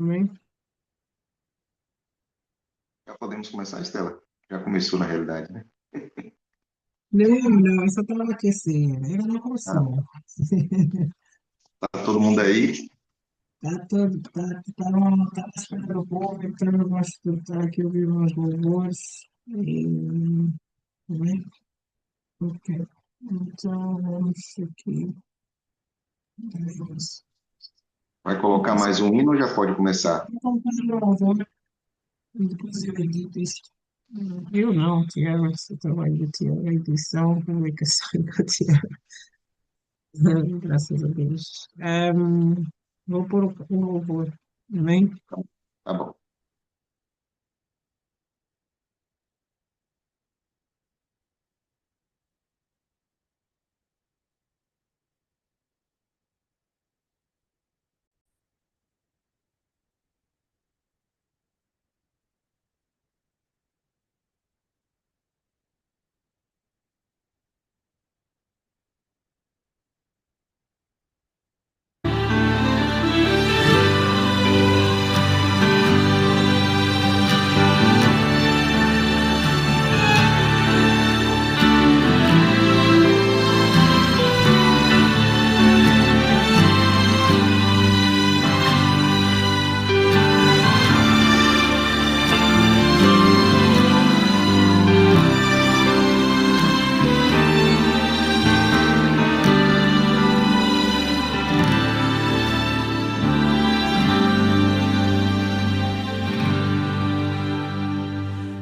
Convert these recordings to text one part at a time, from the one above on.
Amém? Já podemos começar, Estela? Já começou, na realidade, né? Não, não, eu só estava aquecendo. Ainda não Ah, começou. tá todo mundo aí? Tá todo, tá esperando o povo, então eu gosto de estar aqui ouvindo uns louvores. E, amém? Ok. Então, vamos aqui. Vamos. Vai colocar mais um hino ou já pode começar? Vamos fazer um louvor, e depois eu edito isto. Eu não, Tiago, esse trabalho do Tiago, a edição, a publicação do Tiago. Graças a Deus. Vou pôr o louvor. Amém? Tá bom.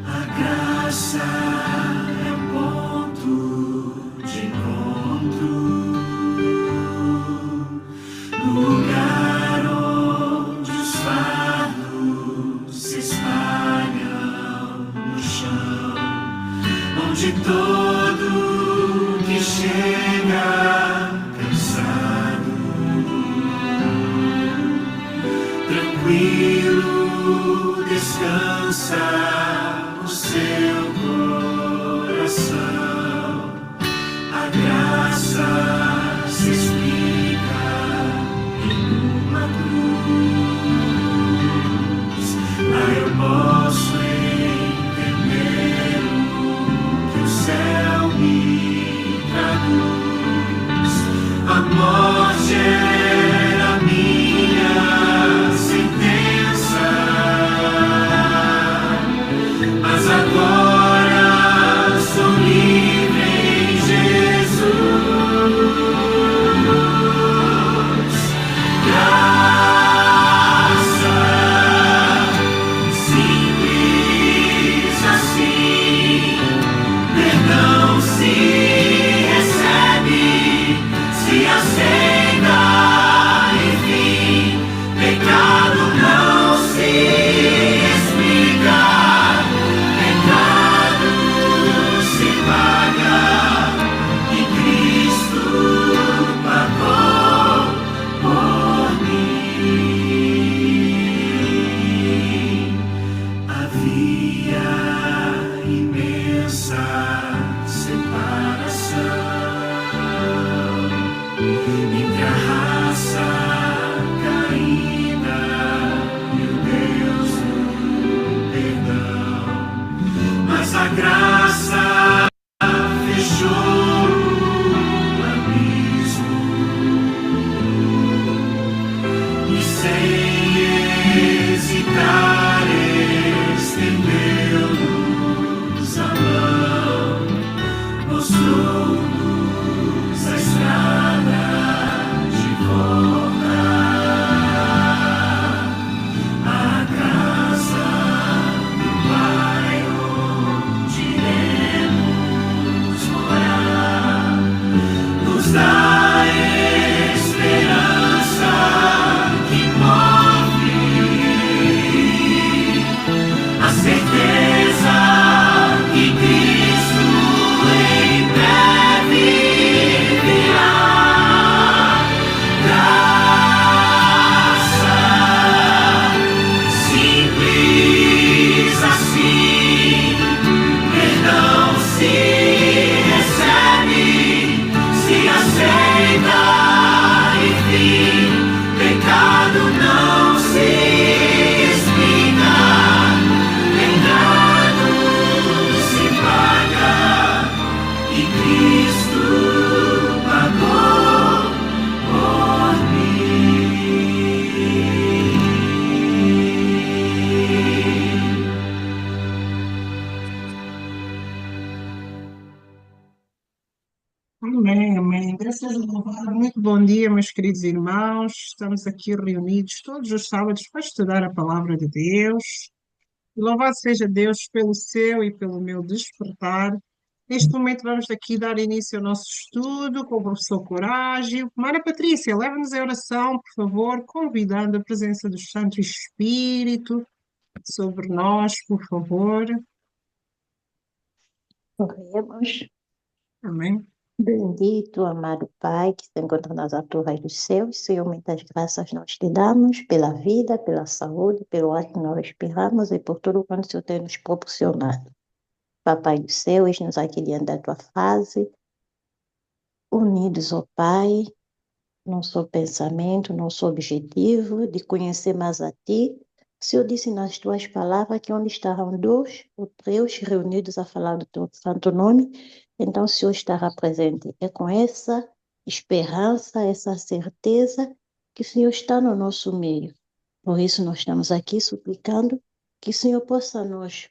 A graça é um ponto de encontro, lugar onde os fardos se espalham no chão, onde todo que chega cansado, tranquilo, descansa o seu coração. A graça se explica em uma cruz. Lá eu posso entender o que o céu me traduz. A morte era minha sentença, mas agora sou livre em Jesus. Muito bom dia, meus queridos irmãos. Estamos aqui reunidos todos os sábados para estudar a palavra de Deus. Louvado seja Deus pelo seu e pelo meu despertar. Neste momento vamos aqui dar início ao nosso estudo com o professor Coragem. Mara Patrícia, leva-nos em oração, por favor, convidando a presença do Santo Espírito sobre nós, por favor. Oremos. Amém. Bendito, amado Pai, que se encontra nas alturas dos céus, Senhor, muitas graças nós te damos pela vida, pela saúde, pelo ar que nós respiramos e por tudo quanto o Senhor tem nos proporcionado. Papai do céu, eis-nos aqui diante da tua face, unidos, ó Pai, nosso pensamento, nosso objetivo de conhecer mais a Ti. O Senhor disse nas tuas palavras que onde estarão dois ou três reunidos a falar do teu santo nome, então o Senhor estará presente. É com essa esperança, essa certeza que o Senhor está no nosso meio. Por isso nós estamos aqui suplicando que o Senhor possa nos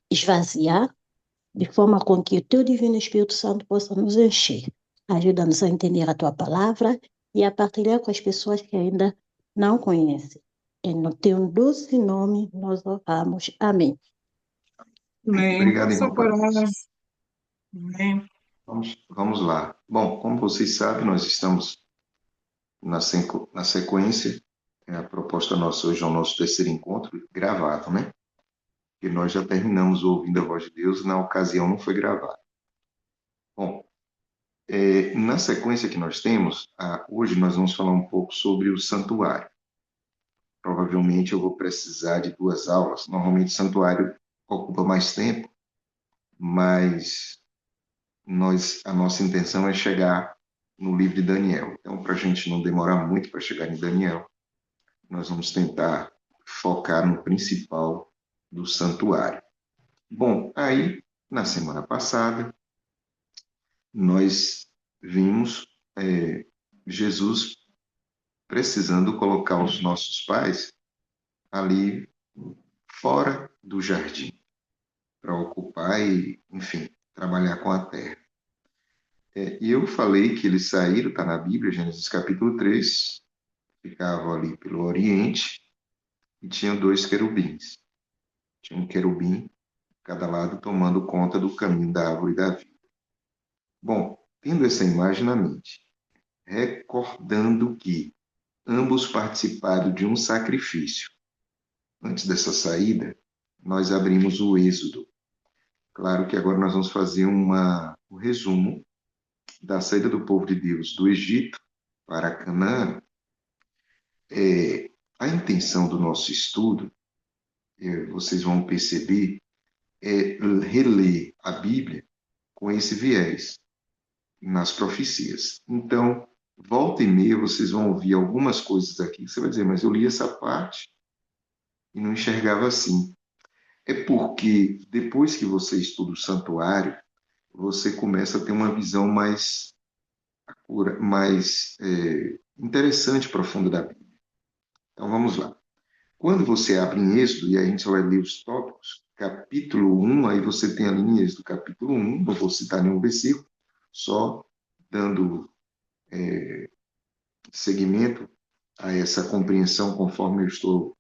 esvaziar de forma com que o teu divino Espírito Santo possa nos encher. Ajuda-nos a entender a tua palavra e a partilhar com as pessoas que ainda não conhecem. No teu doce nome nós oramos. Amém. Amém. Obrigado, Professor irmão Patrícia. Coragem. Amém. Vamos lá. Bom, como vocês sabem, nós estamos na sequência. A proposta nossa hoje é o nosso terceiro encontro gravado, né? Que nós já terminamos ouvindo a voz de Deus, na ocasião não foi gravado. Bom, na sequência que nós temos, hoje nós vamos falar um pouco sobre o santuário. Provavelmente eu vou precisar de 2 aulas. Normalmente o santuário ocupa mais tempo, mas a nossa intenção é chegar no livro de Daniel. Então, para a gente não demorar muito para chegar em Daniel, nós vamos tentar focar no principal do santuário. Bom, aí, na semana passada, nós vimos Jesus precisando colocar os nossos pais ali fora do jardim, para ocupar e, enfim, trabalhar com a terra. E eu falei que eles saíram, está na Bíblia, Gênesis capítulo 3, ficavam ali pelo Oriente e tinham 2 querubins. Tinha um querubim, cada lado, tomando conta do caminho da árvore da vida. Bom, tendo essa imagem na mente, recordando que ambos participaram de um sacrifício. Antes dessa saída, nós abrimos o Êxodo. Claro que agora nós vamos fazer um resumo da saída do povo de Deus do Egito para Canaã. A intenção do nosso estudo, vocês vão perceber, é reler a Bíblia com esse viés nas profecias. Então, volta e meia, vocês vão ouvir algumas coisas aqui que você vai dizer, mas eu li essa parte e não enxergava assim. É porque depois que você estuda o santuário, você começa a ter uma visão mais interessante, profunda da Bíblia. Então vamos lá. Quando você abre em Êxodo, e a gente vai ler os tópicos, capítulo 1, aí você tem ali em Êxodo, capítulo 1, não vou citar nenhum versículo, só dando seguimento a essa compreensão conforme eu estou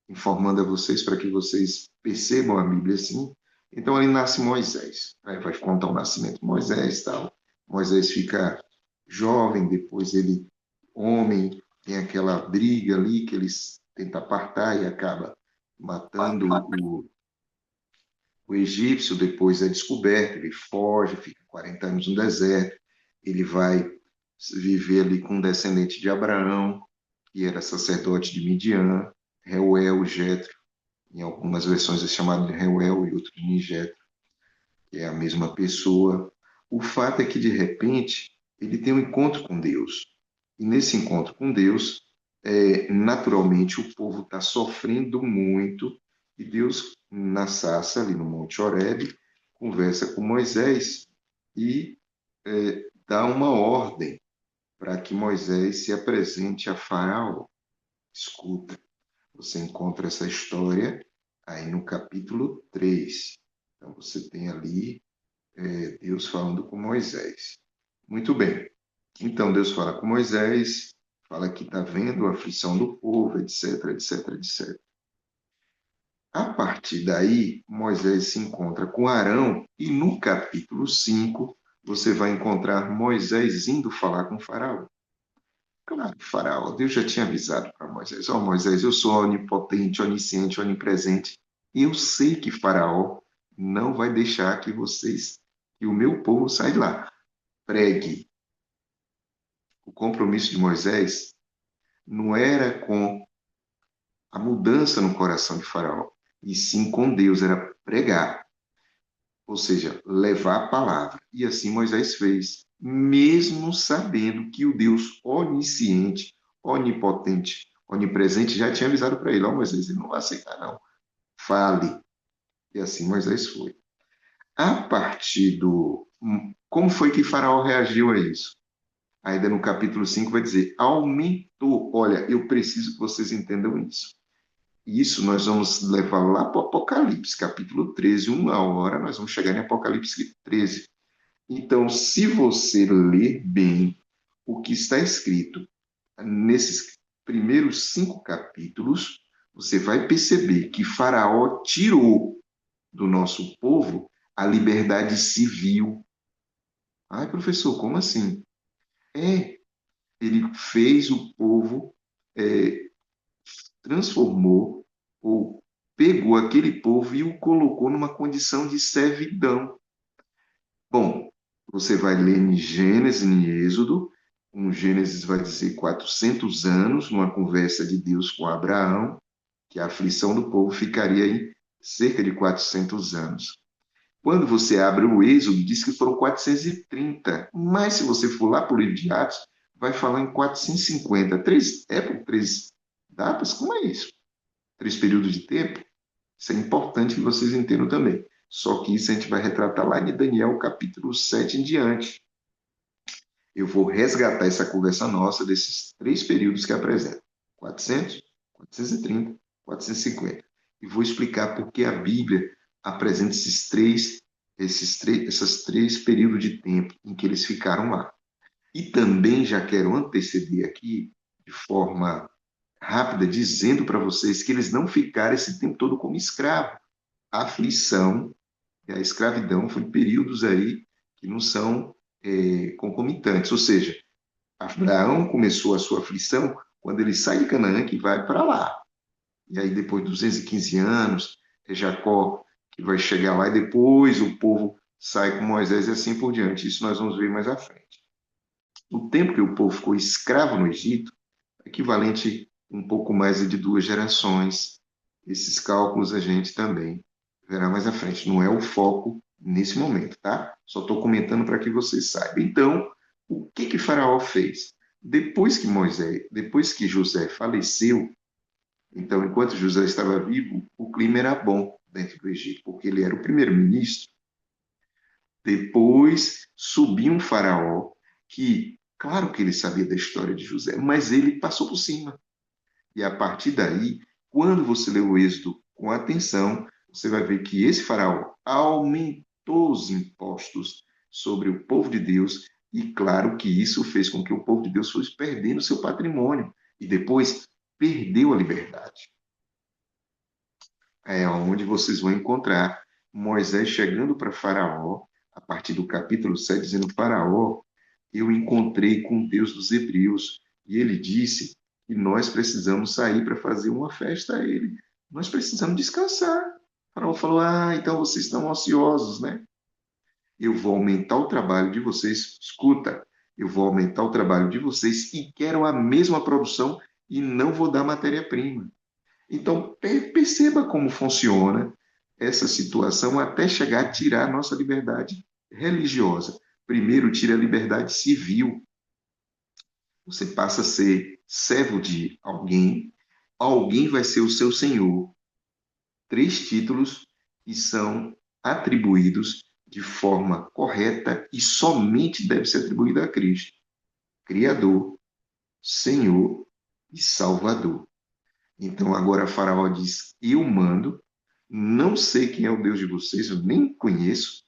informando a vocês, para que vocês percebam a Bíblia assim. Então, ali nasce Moisés. Vai contar o nascimento de Moisés e tal. Moisés fica jovem, depois ele, homem, tem aquela briga ali que eles tentam apartar e acaba matando o egípcio. Depois é descoberto, ele foge, fica 40 anos no deserto. Ele vai viver ali com um descendente de Abraão, que era sacerdote de Midian, Reuel, Jetro. Em algumas versões é chamado de Reuel e outros de Jetro, que é a mesma pessoa. O fato é que, de repente, ele tem um encontro com Deus. E nesse encontro com Deus, naturalmente, o povo está sofrendo muito. E Deus, na sarça, ali no Monte Horebe, conversa com Moisés e dá uma ordem para que Moisés se apresente a Faraó. Escuta, você encontra essa história aí no capítulo 3. Então, você tem ali Deus falando com Moisés. Muito bem. Então Deus fala com Moisés, fala que está vendo a aflição do povo, etc, etc, etc. A partir daí, Moisés se encontra com Arão, e no capítulo 5 você vai encontrar Moisés indo falar com Faraó. Claro, Faraó, Deus já tinha avisado para Moisés: ó, Moisés, eu sou onipotente, onisciente, onipresente. E eu sei que Faraó não vai deixar que o meu povo saia de lá. Pregue. O compromisso de Moisés não era com a mudança no coração de Faraó, e sim com Deus, era pregar, ou seja, levar a palavra. E assim Moisés fez, mesmo sabendo que o Deus onisciente, onipotente, onipresente já tinha avisado para ele: ó, Moisés, ele não vai aceitar não, fale. E assim Moisés foi. A partir do... Como foi que Faraó reagiu a isso? Ainda no capítulo 5 vai dizer: aumentou. Olha, eu preciso que vocês entendam isso. Isso nós vamos levar lá para o Apocalipse, capítulo 13. Uma hora nós vamos chegar em Apocalipse 13. Então, se você ler bem o que está escrito nesses primeiros 5 capítulos, você vai perceber que Faraó tirou do nosso povo a liberdade civil. Ai, professor, como assim? Ele fez o povo, transformou ou pegou aquele povo e o colocou numa condição de servidão. Bom, você vai ler em Gênesis, em Êxodo, Gênesis vai dizer 400 anos, numa conversa de Deus com Abraão, que a aflição do povo ficaria em cerca de 400 anos. Quando você abre o Êxodo, diz que foram 430, mas se você for lá para o livro de Atos, vai falar em 450. 3 épocas, 3 datas? Como é isso? 3 períodos de tempo? Isso é importante que vocês entendam também. Só que isso a gente vai retratar lá em Daniel, capítulo 7 em diante. Eu vou resgatar essa conversa nossa desses 3 períodos que apresenta: 400, 430, 450. E vou explicar por que a Bíblia apresenta esses três períodos de tempo em que eles ficaram lá. E também já quero anteceder aqui, de forma rápida, dizendo para vocês que eles não ficaram esse tempo todo como escravos. A aflição e a escravidão foram períodos aí que não são concomitantes. Ou seja, Abraão começou a sua aflição quando ele sai de Canaã, que vai para lá. E aí, depois de 215 anos, é Jacó que vai chegar lá, e depois o povo sai com Moisés e assim por diante. Isso nós vamos ver mais à frente. O tempo que o povo ficou escravo no Egito, equivalente um pouco mais de 2 gerações. Esses cálculos a gente também verá mais à frente. Não é o foco nesse momento, tá? Só estou comentando para que vocês saibam. Então, o que Faraó fez? Depois que José faleceu, então, enquanto José estava vivo, o clima era bom dentro do Egito, porque ele era o primeiro-ministro. Depois subiu um faraó que, claro que ele sabia da história de José, mas ele passou por cima. E a partir daí, quando você lê o Êxodo com atenção, você vai ver que esse faraó aumentou os impostos sobre o povo de Deus, e claro que isso fez com que o povo de Deus fosse perdendo seu patrimônio e depois perdeu a liberdade. É onde vocês vão encontrar Moisés chegando para Faraó, a partir do capítulo 7, dizendo: Faraó, eu encontrei com o Deus dos Hebreus, e ele disse que nós precisamos sair para fazer uma festa a ele. Nós precisamos descansar. O faraó falou: então vocês estão ociosos, né? Eu vou aumentar o trabalho de vocês. Escuta, eu vou aumentar o trabalho de vocês e quero a mesma produção e não vou dar matéria-prima. Então, perceba como funciona essa situação até chegar a tirar a nossa liberdade religiosa. Primeiro, tira a liberdade civil. Você passa a ser servo de alguém, alguém vai ser o seu senhor. 3 títulos que são atribuídos de forma correta e somente deve ser atribuído a Cristo: Criador, Senhor e Salvador. Então agora Faraó diz: eu mando, não sei quem é o Deus de vocês, eu nem conheço,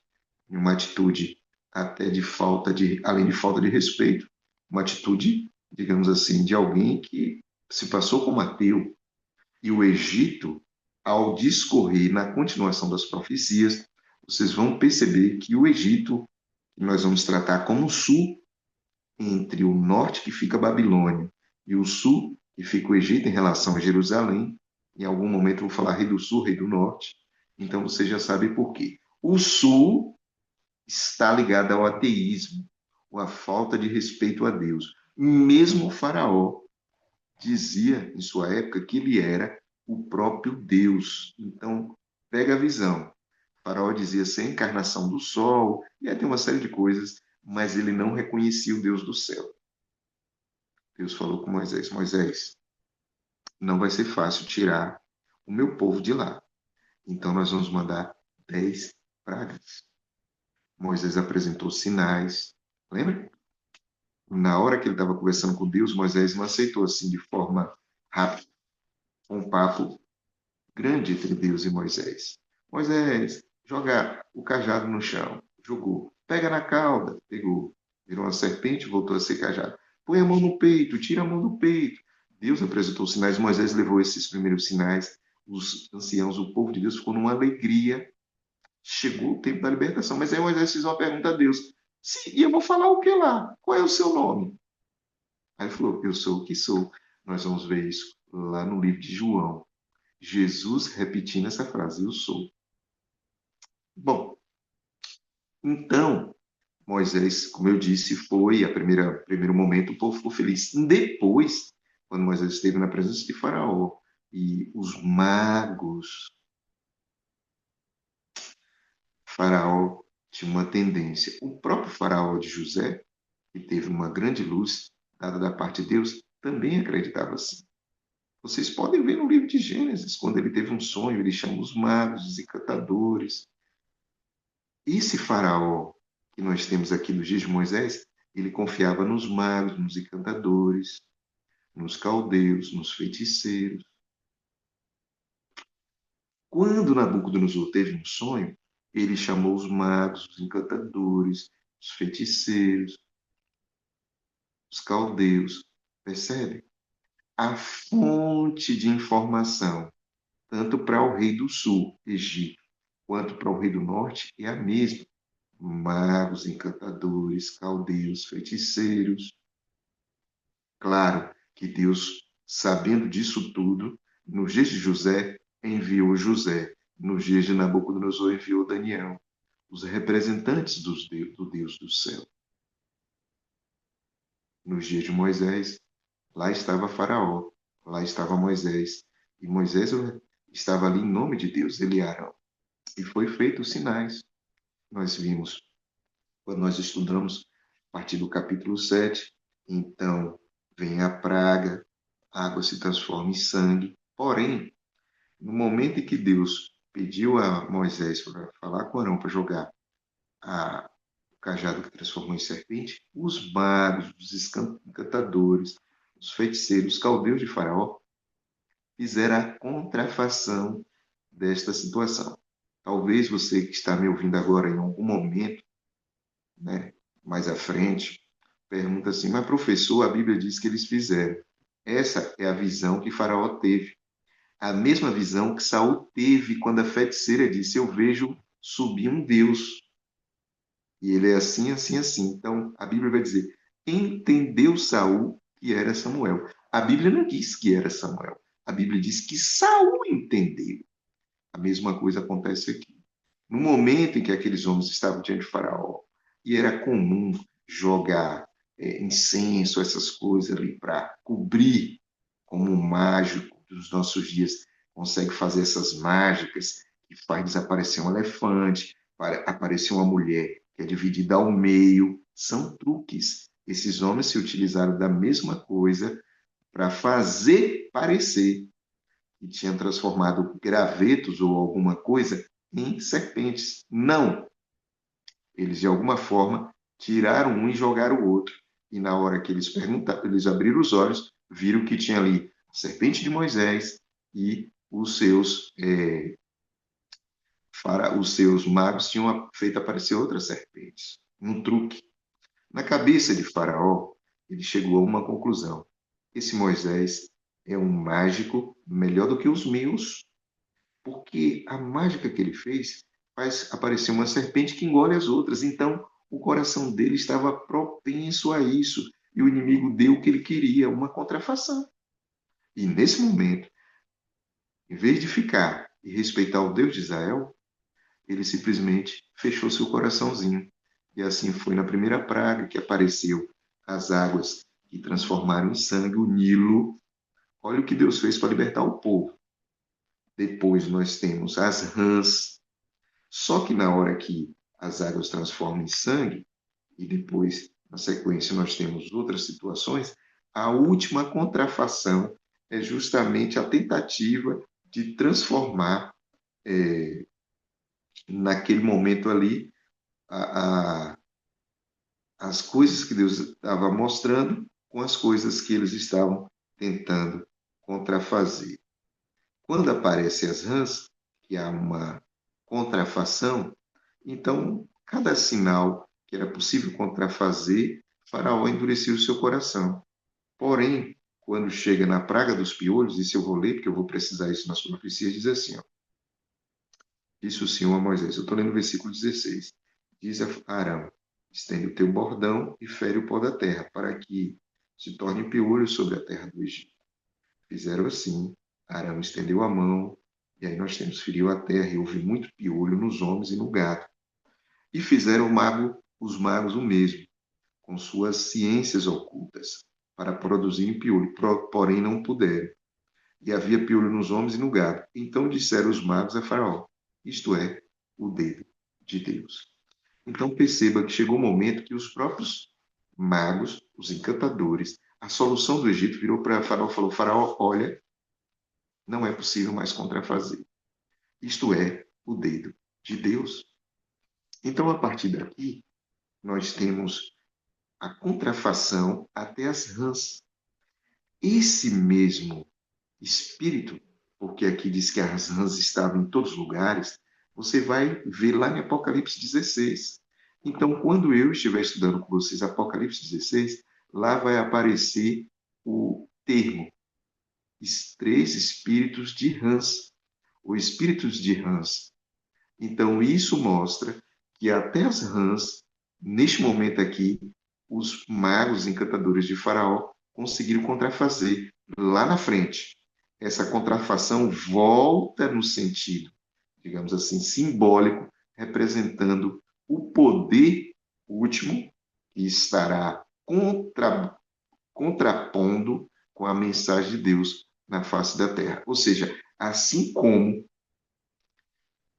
em uma atitude até de falta de, além de falta de respeito. uma atitude, digamos assim, de alguém que se passou como ateu. E o Egito, ao discorrer na continuação das profecias, vocês vão perceber que o Egito, que nós vamos tratar como o sul, entre o norte, que fica a Babilônia, e o sul, que fica o Egito em relação a Jerusalém. Em algum momento eu vou falar rei do sul, rei do norte. Então você já sabe por quê. O sul está ligado ao ateísmo, ou à falta de respeito a Deus. Mesmo o faraó dizia, em sua época, que ele era o próprio Deus. Então, pega a visão. O faraó dizia ser a encarnação do sol, e aí tem uma série de coisas, mas ele não reconhecia o Deus do céu. Deus falou com Moisés: Moisés, não vai ser fácil tirar o meu povo de lá. Então nós vamos mandar 10 pragas. Moisés apresentou sinais. Lembra? Na hora que ele estava conversando com Deus, Moisés não aceitou assim de forma rápida. Um papo grande entre Deus e Moisés. Moisés, joga o cajado no chão. Jogou. Pega na cauda. Pegou. Virou uma serpente, voltou a ser cajado. Põe a mão no peito, tira a mão do peito. Deus apresentou os sinais, Moisés levou esses primeiros sinais. Os anciãos, o povo de Deus ficou numa alegria. Chegou o tempo da libertação. Mas aí Moisés fez uma pergunta a Deus. E eu vou falar o que lá? Qual é o seu nome? Aí ele falou, eu sou o que sou. Nós vamos ver isso lá no livro de João. Jesus repetindo essa frase, eu sou. Bom, então, Moisés, como eu disse, foi primeiro momento, o povo ficou feliz. Depois, quando Moisés esteve na presença de Faraó e os magos, Faraó tinha uma tendência. O próprio Faraó de José, que teve uma grande luz dada da parte de Deus, também acreditava assim. Vocês podem ver no livro de Gênesis, quando ele teve um sonho, ele chama os magos, os encantadores. Esse Faraó que nós temos aqui nos dias de Moisés, ele confiava nos magos, nos encantadores, nos caldeus, nos feiticeiros. Quando Nabucodonosor teve um sonho, ele chamou os magos, os encantadores, os feiticeiros, os caldeus. Percebe? A fonte de informação, tanto para o rei do sul, Egito, quanto para o rei do norte, é a mesma. Magos, encantadores, caldeus, feiticeiros. Claro que Deus, sabendo disso tudo, nos dias de José, enviou José. Nos dias de Nabucodonosor, enviou Daniel, os representantes do Deus do céu. Nos dias de Moisés, lá estava Faraó, lá estava Moisés. E Moisés estava ali em nome de Deus, ele e Arão. E foi feito os sinais. Nós vimos, quando nós estudamos, a partir do capítulo 7, então vem a praga, a água se transforma em sangue. Porém, no momento em que Deus pediu a Moisés para falar com Arão, para jogar o cajado que transformou em serpente, os magos, os encantadores, os feiticeiros, os caldeus de Faraó, fizeram a contrafação desta situação. Talvez você que está me ouvindo agora em algum momento, né, mais à frente, pergunta assim, mas professor, a Bíblia diz que eles fizeram. Essa é a visão que Faraó teve. A mesma visão que Saul teve quando a feiticeira disse, eu vejo subir um Deus. E ele é assim, assim, assim. Então, a Bíblia vai dizer, entendeu Saul que era Samuel. A Bíblia não diz que era Samuel. A Bíblia diz que Saul entendeu. A mesma coisa acontece aqui. No momento em que aqueles homens estavam diante de Faraó, e era comum jogar incenso, essas coisas ali para cobrir, como um mágico dos nossos dias consegue fazer essas mágicas, que faz desaparecer um elefante, aparecer uma mulher que é dividida ao meio, são truques. Esses homens se utilizaram da mesma coisa para fazer parecer que tinham transformado gravetos ou alguma coisa em serpentes. Não! Eles, de alguma forma, tiraram um e jogaram o outro. E na hora que eles perguntaram, eles abriram os olhos, viram que tinha ali a serpente de Moisés e os seus magos tinham feito aparecer outras serpentes. Um truque. Na cabeça de Faraó, ele chegou a uma conclusão. Esse Moisés é um mágico melhor do que os meus, porque a mágica que ele fez faz aparecer uma serpente que engole as outras. Então, o coração dele estava propenso a isso, e o inimigo deu o que ele queria, uma contrafação. E nesse momento, em vez de ficar e respeitar o Deus de Israel, ele simplesmente fechou seu coraçãozinho. E assim foi na primeira praga que apareceu as águas que transformaram em sangue o Nilo. Olha o que Deus fez para libertar o povo. Depois nós temos as rãs. Só que na hora que as águas transformam em sangue, e depois, na sequência, nós temos outras situações, a última contrafação é justamente a tentativa de transformar, naquele momento ali, a, a, as coisas que Deus estava mostrando com as coisas que eles estavam tentando contrafazer. Quando aparecem as rãs, que há uma contrafação, então, cada sinal que era possível contrafazer, Faraó endureceu o seu coração. Porém, quando chega na praga dos piolhos, isso eu vou ler, porque eu vou precisar isso nas profecias, diz assim, ó, disse o Senhor a Moisés, eu estou lendo o versículo 16, diz a Arão, estende o teu bordão e fere o pó da terra, para que se torne piolho sobre a terra do Egito. Fizeram assim, Arão estendeu a mão, e aí nós temos feriu a terra, e houve muito piolho nos homens e no gado. E fizeram os magos o mesmo, com suas ciências ocultas, para produzirem piolho, porém não puderam. E havia piolho nos homens e no gado. Então disseram os magos a Faraó, isto é, o dedo de Deus. Então perceba que chegou o momento que os próprios magos, os encantadores, a solução do Egito virou para Faraó e falou, Faraó, olha, não é possível mais contrafazer. Isto é, o dedo de Deus. Então, a partir daqui, nós temos a contrafação até as rãs. Esse mesmo espírito, porque aqui diz que as rãs estavam em todos os lugares, você vai ver lá em Apocalipse 16. Então, quando eu estiver estudando com vocês Apocalipse 16, lá vai aparecer o termo, os 3 espíritos de rãs, ou espíritos de rãs. Então, isso mostra que até as rãs, neste momento aqui, os magos encantadores de Faraó conseguiram contrafazer lá na frente. Essa contrafação volta no sentido, digamos assim, simbólico, representando o poder último que estará contrapondo com a mensagem de Deus na face da terra. Ou seja, assim como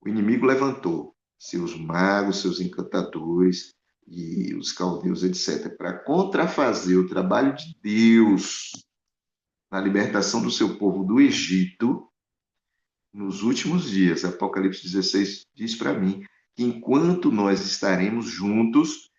o inimigo levantou seus magos, seus encantadores e os caldeus, etc., para contrafazer o trabalho de Deus na libertação do seu povo do Egito, nos últimos dias, Apocalipse 16 diz para mim que enquanto nós estaremos juntos,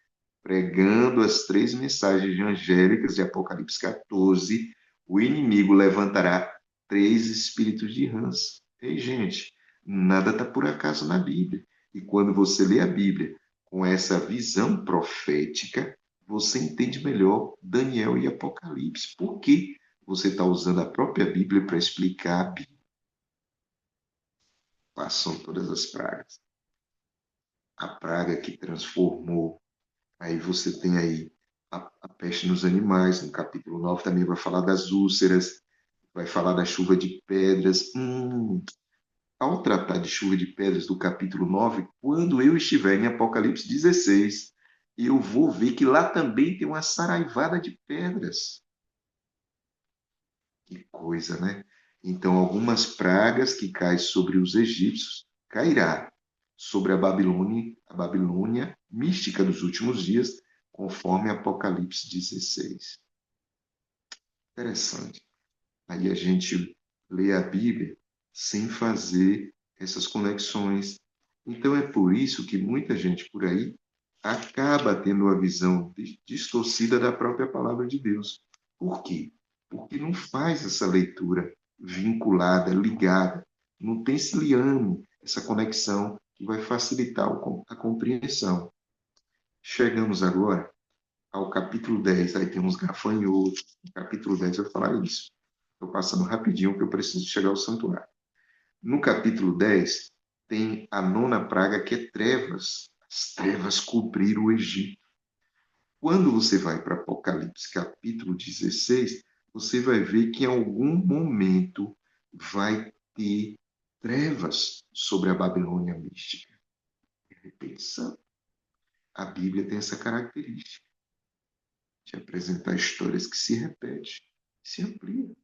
pregando as 3 mensagens angélicas de Apocalipse 14, o inimigo levantará 3 espíritos de rãs. Ei, gente, nada está por acaso na Bíblia. E quando você lê a Bíblia com essa visão profética, você entende melhor Daniel e Apocalipse. Por que você está usando a própria Bíblia para explicar a Bíblia? Passam todas as pragas. A praga que transformou. Aí você tem aí a peste nos animais, no capítulo 9 também vai falar das úlceras, vai falar da chuva de pedras. Ao tratar de chuva de pedras do capítulo 9, quando eu estiver em Apocalipse 16, eu vou ver que lá também tem uma saraivada de pedras. Que coisa, né? Então, algumas pragas que caem sobre os egípcios, cairá sobre a Babilônia mística dos últimos dias, conforme Apocalipse 16. Interessante. Aí a gente lê a Bíblia sem fazer essas conexões. Então é por isso que muita gente por aí acaba tendo a visão distorcida da própria palavra de Deus. Por quê? Porque não faz essa leitura vinculada, ligada, não tem esse liame, essa conexão que vai facilitar a compreensão. Chegamos agora ao capítulo 10, aí tem uns gafanhotos. No capítulo 10 eu vou falar isso. Estou passando rapidinho, porque eu preciso chegar ao santuário. No capítulo 10, tem a nona praga, que é trevas. As trevas cobriram o Egito. Quando você vai para Apocalipse, capítulo 16, você vai ver que em algum momento vai ter trevas sobre a Babilônia mística. Repetição. A Bíblia tem essa característica de apresentar histórias que se repetem, se ampliam.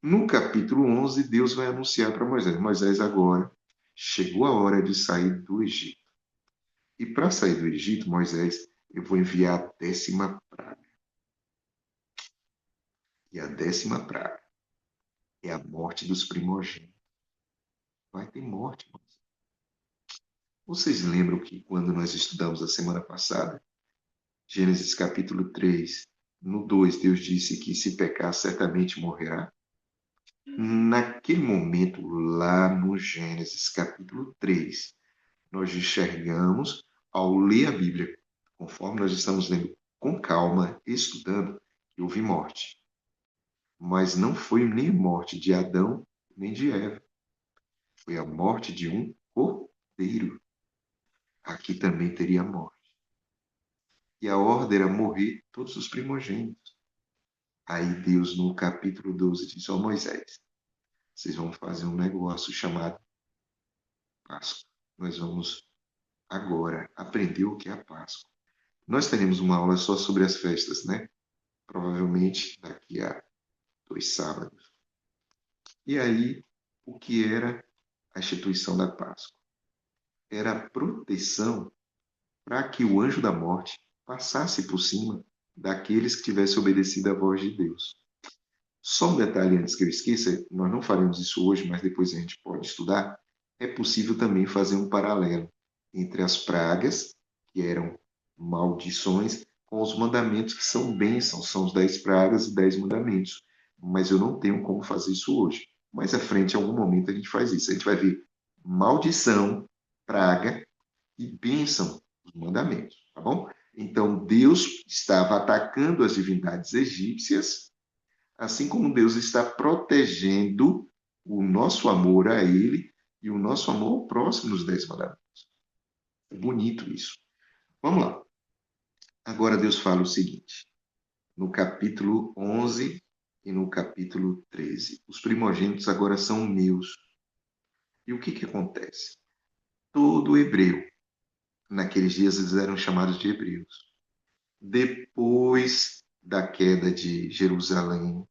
No capítulo 11, Deus vai anunciar para Moisés: Moisés, agora chegou a hora de sair do Egito. E para sair do Egito, Moisés, eu vou enviar a 10ª praga. E a 10ª praga é a morte dos primogênitos. Vai ter morte, Moisés. Vocês lembram que quando nós estudamos a semana passada, Gênesis capítulo 3, no 2, Deus disse que se pecar, certamente morrerá? Naquele momento, lá no Gênesis capítulo 3, nós enxergamos, ao ler a Bíblia, conforme nós estamos lendo com calma, estudando, que houve morte. Mas não foi nem a morte de Adão, nem de Eva. Foi a morte de um cordeiro. Aqui também teria morte. E a ordem era morrer todos os primogênitos. Aí Deus, no capítulo 12, diz: ó Moisés, vocês vão fazer um negócio chamado Páscoa. Nós vamos agora aprender o que é a Páscoa. Nós teremos uma aula só sobre as festas, né? Provavelmente daqui a 2 sábados. E aí, o que era a instituição da Páscoa? Era a proteção para que o anjo da morte passasse por cima daqueles que tivessem obedecido à voz de Deus. Só um detalhe antes que eu esqueça, nós não faremos isso hoje, mas depois a gente pode estudar. É possível também fazer um paralelo entre as pragas, que eram maldições, com os mandamentos, que são bênçãos, são os 10 pragas e 10 mandamentos. Mas eu não tenho como fazer isso hoje. Mais à frente, em algum momento, a gente faz isso. A gente vai ver maldição, praga e bênção, os mandamentos, tá bom? Então, Deus estava atacando as divindades egípcias, assim como Deus está protegendo o nosso amor a Ele e o nosso amor ao próximo nos 10 mandamentos. É bonito isso. Vamos lá. Agora Deus fala o seguinte, no capítulo 11 e no capítulo 13. Os primogênitos agora são meus. E o que acontece? Todo hebreu, naqueles dias eles eram chamados de hebreus. Depois da queda de Jerusalém,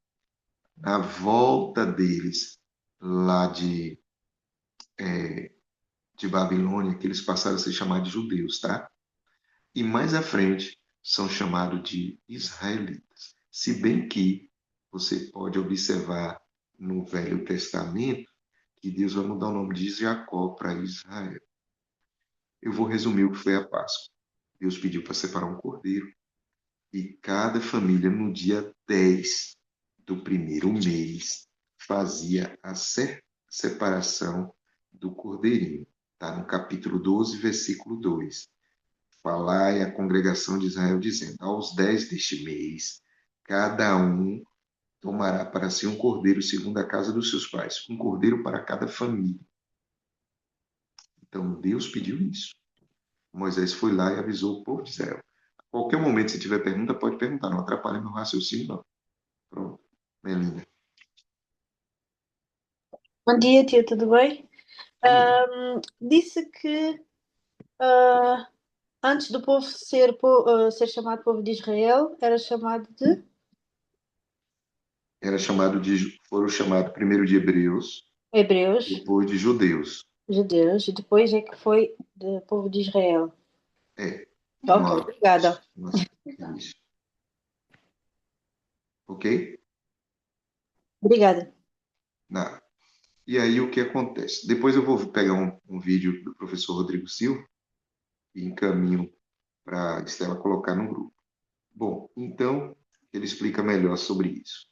na volta deles lá de Babilônia, que eles passaram a ser chamados de judeus, tá? E mais à frente são chamados de israelitas. Se bem que você pode observar no Velho Testamento que Deus vai mudar o nome de Jacó para Israel. Eu vou resumir o que foi a Páscoa. Deus pediu para separar um cordeiro. E cada família, no dia 10 do primeiro mês, fazia a separação do cordeirinho. Está no capítulo 12, versículo 2. Falai à congregação de Israel, dizendo: aos 10 deste mês, cada um tomará para si um cordeiro segundo a casa dos seus pais, um cordeiro para cada família. Então, Deus pediu isso. Moisés foi lá e avisou o povo de Israel. A qualquer momento, se tiver pergunta, pode perguntar. Não atrapalhe meu raciocínio, não. Pronto. Melinda. Bom dia, tio, tudo bem? Disse que antes do povo ser chamado povo de Israel, era chamado de Foram chamados primeiro de hebreus, hebreus, depois de judeus. judeus, e depois é que foi de povo de Israel. É. Ok, obrigada. Isso. Ok? Obrigada. Nada. E aí o que acontece? Depois eu vou pegar um vídeo do professor Rodrigo Silva e encaminho para a Estela colocar no grupo. Bom, então ele explica melhor sobre isso.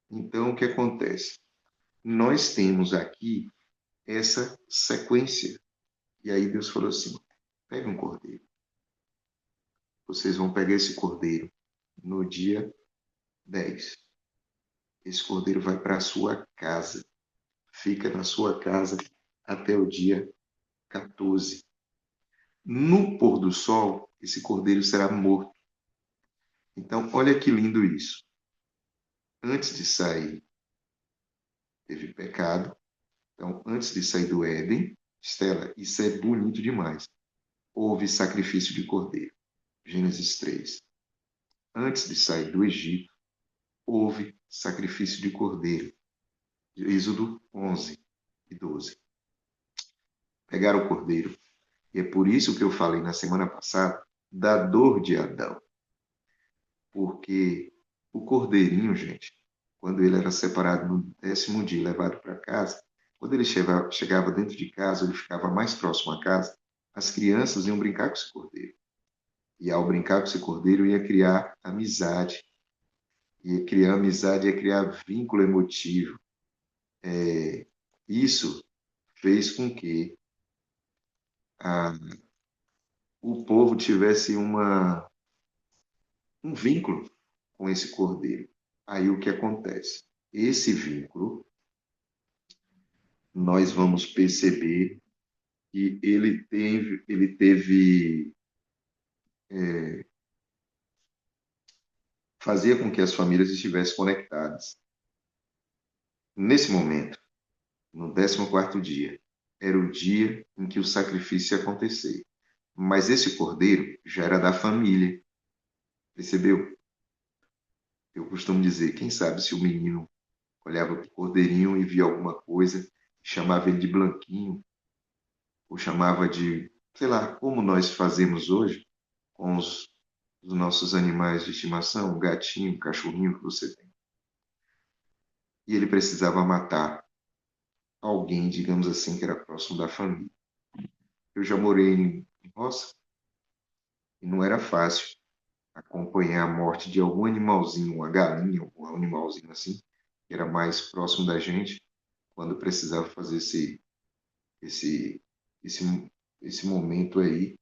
Então o que acontece? Nós temos aqui essa sequência. E aí Deus falou assim: pega um cordeiro. vocês vão pegar esse cordeiro no dia 10. Esse cordeiro vai para a sua casa. Fica na sua casa até o dia 14. No pôr do sol, esse cordeiro será morto. Então, olha que lindo isso. Antes de sair, teve pecado. Então, antes de sair do Éden, Estela, isso é bonito demais. Houve sacrifício de cordeiro. Gênesis 3. Antes de sair do Egito, houve sacrifício de cordeiro. Êxodo 11 e 12. Pegaram o cordeiro. E é por isso que eu falei na semana passada da dor de Adão. Porque o cordeirinho, gente, quando ele era separado no 10º dia e levado para casa, quando ele chegava dentro de casa, ele ficava mais próximo à casa, as crianças iam brincar com esse cordeiro. E ao brincar com esse cordeiro, ia criar amizade. Ia criar amizade, ia criar vínculo emotivo. Isso fez com que o povo tivesse um vínculo com esse cordeiro. Aí o que acontece? Esse vínculo, nós vamos perceber que ele teve fazia com que as famílias estivessem conectadas. Nesse momento, no 14º dia, era o dia em que o sacrifício ia acontecer. Mas esse cordeiro já era da família. Percebeu? Eu costumo dizer, quem sabe se o menino olhava para o cordeirinho e via alguma coisa, chamava ele de Blanquinho, ou chamava de, sei lá, como nós fazemos hoje com os nossos animais de estimação, um gatinho, um cachorrinho que você tem. E ele precisava matar alguém, digamos assim, que era próximo da família. Eu já morei em roça e não era fácil acompanhar a morte de algum animalzinho, uma galinha, algum animalzinho assim, que era mais próximo da gente, quando precisava fazer esse momento aí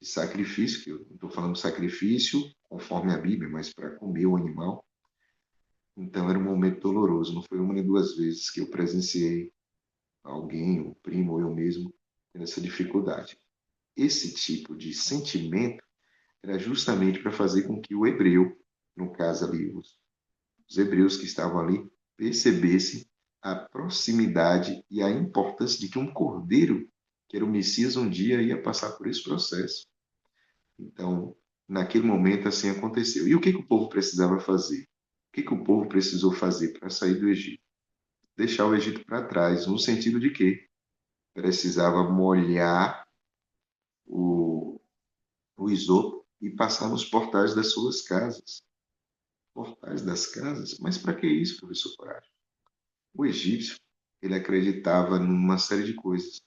de sacrifício, que eu não estou falando sacrifício conforme a Bíblia, mas para comer o animal. Então era um momento doloroso, não foi uma nem duas vezes que eu presenciei alguém, o primo ou eu mesmo, tendo essa dificuldade. Esse tipo de sentimento era justamente para fazer com que o hebreu, no caso ali, os hebreus que estavam ali, percebessem a proximidade e a importância de que um cordeiro, que era o Messias, um dia ia passar por esse processo. Então, naquele momento, assim aconteceu. E o que o povo precisava fazer? O que o povo precisou fazer para sair do Egito? Deixar o Egito para trás, no sentido de que precisava molhar o isopo e passar nos portais das suas casas. Portais das casas? Mas para que isso, professor Coragem? O egípcio, ele acreditava numa série de coisas.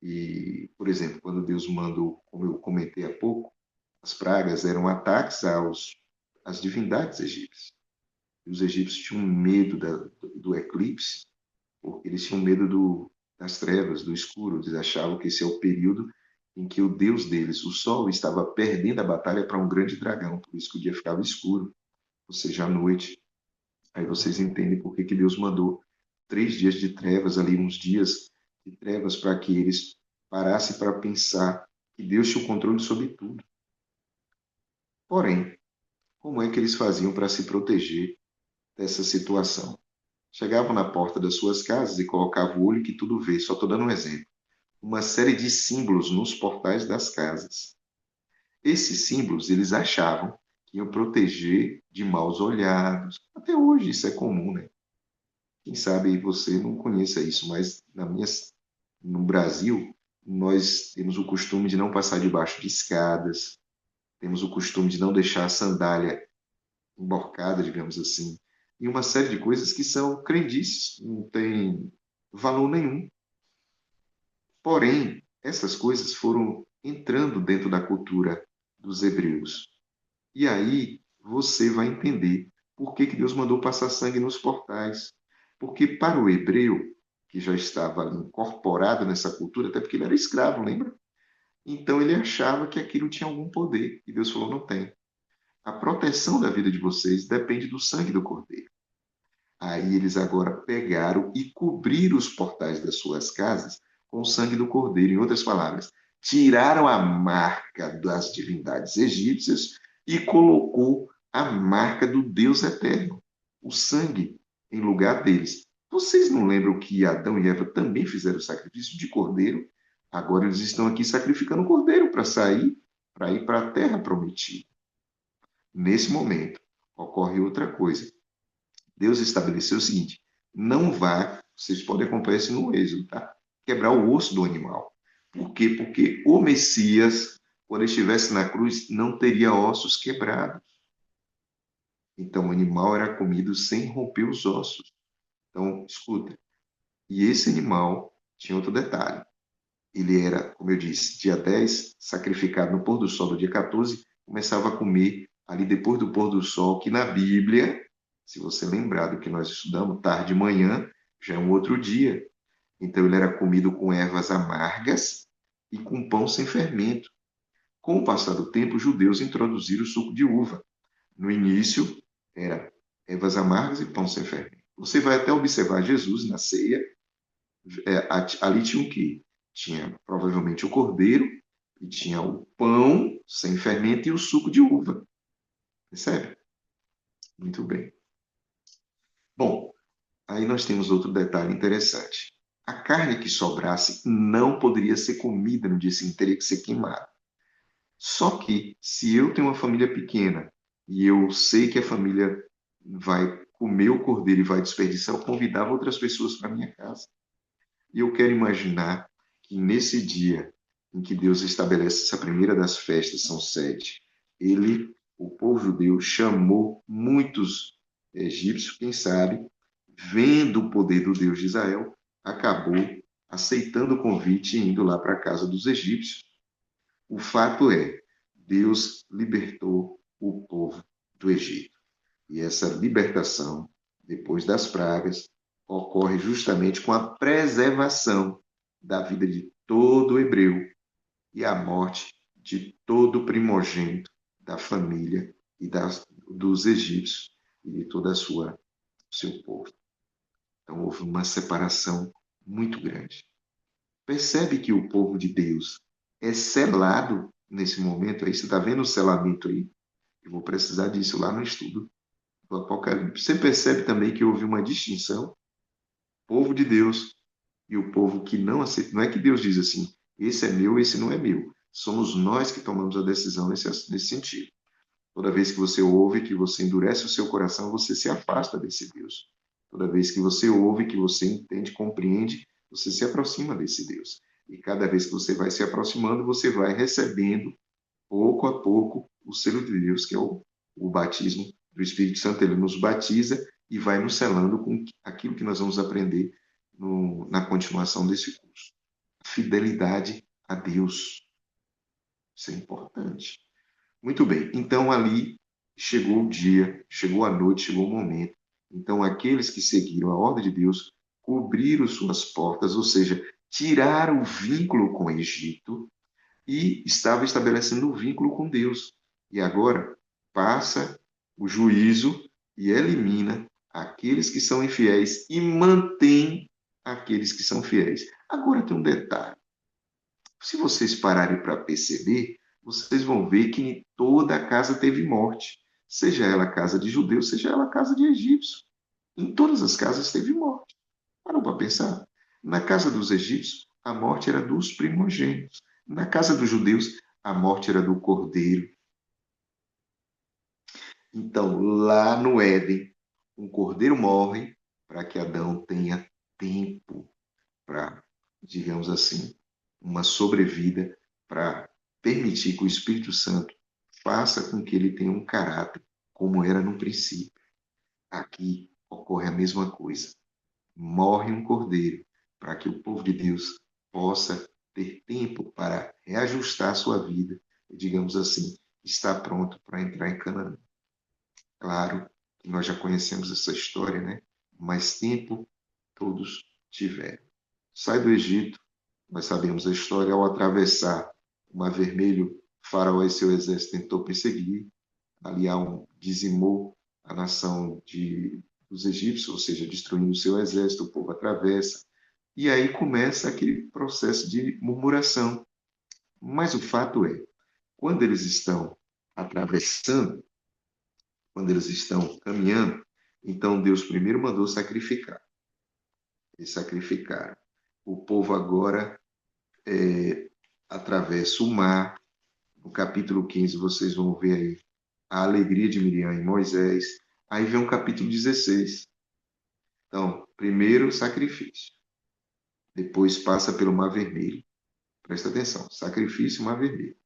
E, por exemplo, quando Deus mandou, como eu comentei há pouco, as pragas eram ataques às divindades egípcias. E os egípcios tinham medo do eclipse, porque eles tinham medo das trevas, do escuro. Eles achavam que esse é o período em que o Deus deles, o Sol, estava perdendo a batalha para um grande dragão, por isso que o dia ficava escuro, ou seja, à noite. Aí vocês entendem por que Deus mandou 3 dias de trevas ali, uns dias de trevas, para que eles parassem para pensar que Deus tinha o controle sobre tudo. Porém, como é que eles faziam para se proteger dessa situação? Chegavam na porta das suas casas e colocavam o olho que tudo vê. Só estou dando um exemplo. Uma série de símbolos nos portais das casas. Esses símbolos, eles achavam que iam proteger de maus olhados. Até hoje isso é comum, né? Quem sabe você não conheça isso, mas no Brasil, nós temos o costume de não passar debaixo de escadas, temos o costume de não deixar a sandália emborcada, digamos assim, e uma série de coisas que são crendices, não tem valor nenhum. Porém, essas coisas foram entrando dentro da cultura dos hebreus. E aí você vai entender por que Deus mandou passar sangue nos portais. Porque para o hebreu, que já estava ali incorporado nessa cultura, até porque ele era escravo, lembra? Então ele achava que aquilo tinha algum poder. E Deus falou: não tem. A proteção da vida de vocês depende do sangue do cordeiro. Aí eles agora pegaram e cobriram os portais das suas casas com o sangue do cordeiro. Em outras palavras, tiraram a marca das divindades egípcias e colocou a marca do Deus eterno, o sangue, em lugar deles. Vocês não lembram que Adão e Eva também fizeram o sacrifício de cordeiro? Agora eles estão aqui sacrificando o cordeiro para ir para a terra prometida. Nesse momento, ocorre outra coisa. Deus estabeleceu o seguinte: não vá, vocês podem acompanhar isso no Êxodo, tá? Quebrar o osso do animal. Por quê? Porque o Messias, quando estivesse na cruz, não teria ossos quebrados. Então, o animal era comido sem romper os ossos. Então, escuta. E esse animal tinha outro detalhe. Ele era, como eu disse, dia 10, sacrificado no pôr do sol do dia 14, começava a comer ali depois do pôr do sol, que na Bíblia, se você lembrar do que nós estudamos, tarde e manhã, já é um outro dia. Então ele era comido com ervas amargas e com pão sem fermento. Com o passar do tempo, os judeus introduziram o suco de uva. No início, era ervas amargas e pão sem fermento. Você vai até observar Jesus na ceia, ali tinha o quê? Tinha provavelmente o cordeiro, e tinha o pão sem fermento e o suco de uva. Percebe? Muito bem. Bom, aí nós temos outro detalhe interessante. A carne que sobrasse não poderia ser comida no dia seguinte, teria que ser queimada. Só que, se eu tenho uma família pequena e eu sei que a família vai comer o cordeiro e vai desperdiçar, eu convidava outras pessoas para minha casa. E eu quero imaginar que nesse dia em que Deus estabelece essa primeira das festas, são 7, ele, o povo judeu, chamou muitos egípcios, quem sabe, vendo o poder do Deus de Israel, acabou aceitando o convite e indo lá para a casa dos egípcios. O fato é, Deus libertou o povo do Egito. E essa libertação, depois das pragas, ocorre justamente com a preservação da vida de todo hebreu e a morte de todo primogênito da família e dos egípcios e de toda a seu povo. Então houve uma separação muito grande. Percebe que o povo de Deus é selado nesse momento aí? Você está vendo o selamento aí? Eu vou precisar disso lá no estudo do Apocalipse. Você percebe também que houve uma distinção? Povo de Deus e o povo que não aceita. Não é que Deus diz assim, esse é meu, esse não é meu. Somos nós que tomamos a decisão nesse sentido. Toda vez que você ouve, que você endurece o seu coração, você se afasta desse Deus. Toda vez que você ouve, que você entende, compreende, você se aproxima desse Deus. E cada vez que você vai se aproximando, você vai recebendo, pouco a pouco, o selo de Deus, que é o batismo do Espírito Santo. Ele nos batiza e vai nos selando com aquilo que nós vamos aprender na continuação desse curso. A fidelidade a Deus. Isso é importante. Muito bem. Então, ali chegou o dia, chegou a noite, chegou o momento. Então, aqueles que seguiram a ordem de Deus cobriram suas portas, ou seja, tiraram o vínculo com o Egito e estavam estabelecendo o vínculo com Deus. E agora passa o juízo e elimina aqueles que são infiéis e mantém aqueles que são fiéis. Agora tem um detalhe. Se vocês pararem para perceber, vocês vão ver que em toda a casa teve morte. Seja ela casa de judeus, seja ela casa de egípcios. Em todas as casas teve morte. Parou para pensar? Na casa dos egípcios, a morte era dos primogênitos. Na casa dos judeus, a morte era do cordeiro. Então, lá no Éden, um cordeiro morre para que Adão tenha tempo para, digamos assim, uma sobrevida, para permitir que o Espírito Santo faça com que ele tenha um caráter como era no princípio. Aqui ocorre a mesma coisa. Morre um cordeiro para que o povo de Deus possa ter tempo para reajustar sua vida e, digamos assim, estar pronto para entrar em Canaã. Claro que nós já conhecemos essa história, né? Mas tempo todos tiveram. Sai do Egito, nós sabemos a história, ao atravessar o Mar Vermelho, Faraó e seu exército tentou perseguir, ali dizimou a nação dos egípcios, ou seja, destruindo o seu exército, o povo atravessa, e aí começa aquele processo de murmuração. Mas o fato é, quando eles estão atravessando, quando eles estão caminhando, então Deus primeiro mandou sacrificar. Eles sacrificaram. O povo agora atravessa o mar. No capítulo 15, vocês vão ver aí a alegria de Miriam e Moisés. Aí vem o capítulo 16. Então, primeiro sacrifício. Depois passa pelo Mar Vermelho. Presta atenção, sacrifício e Mar Vermelho.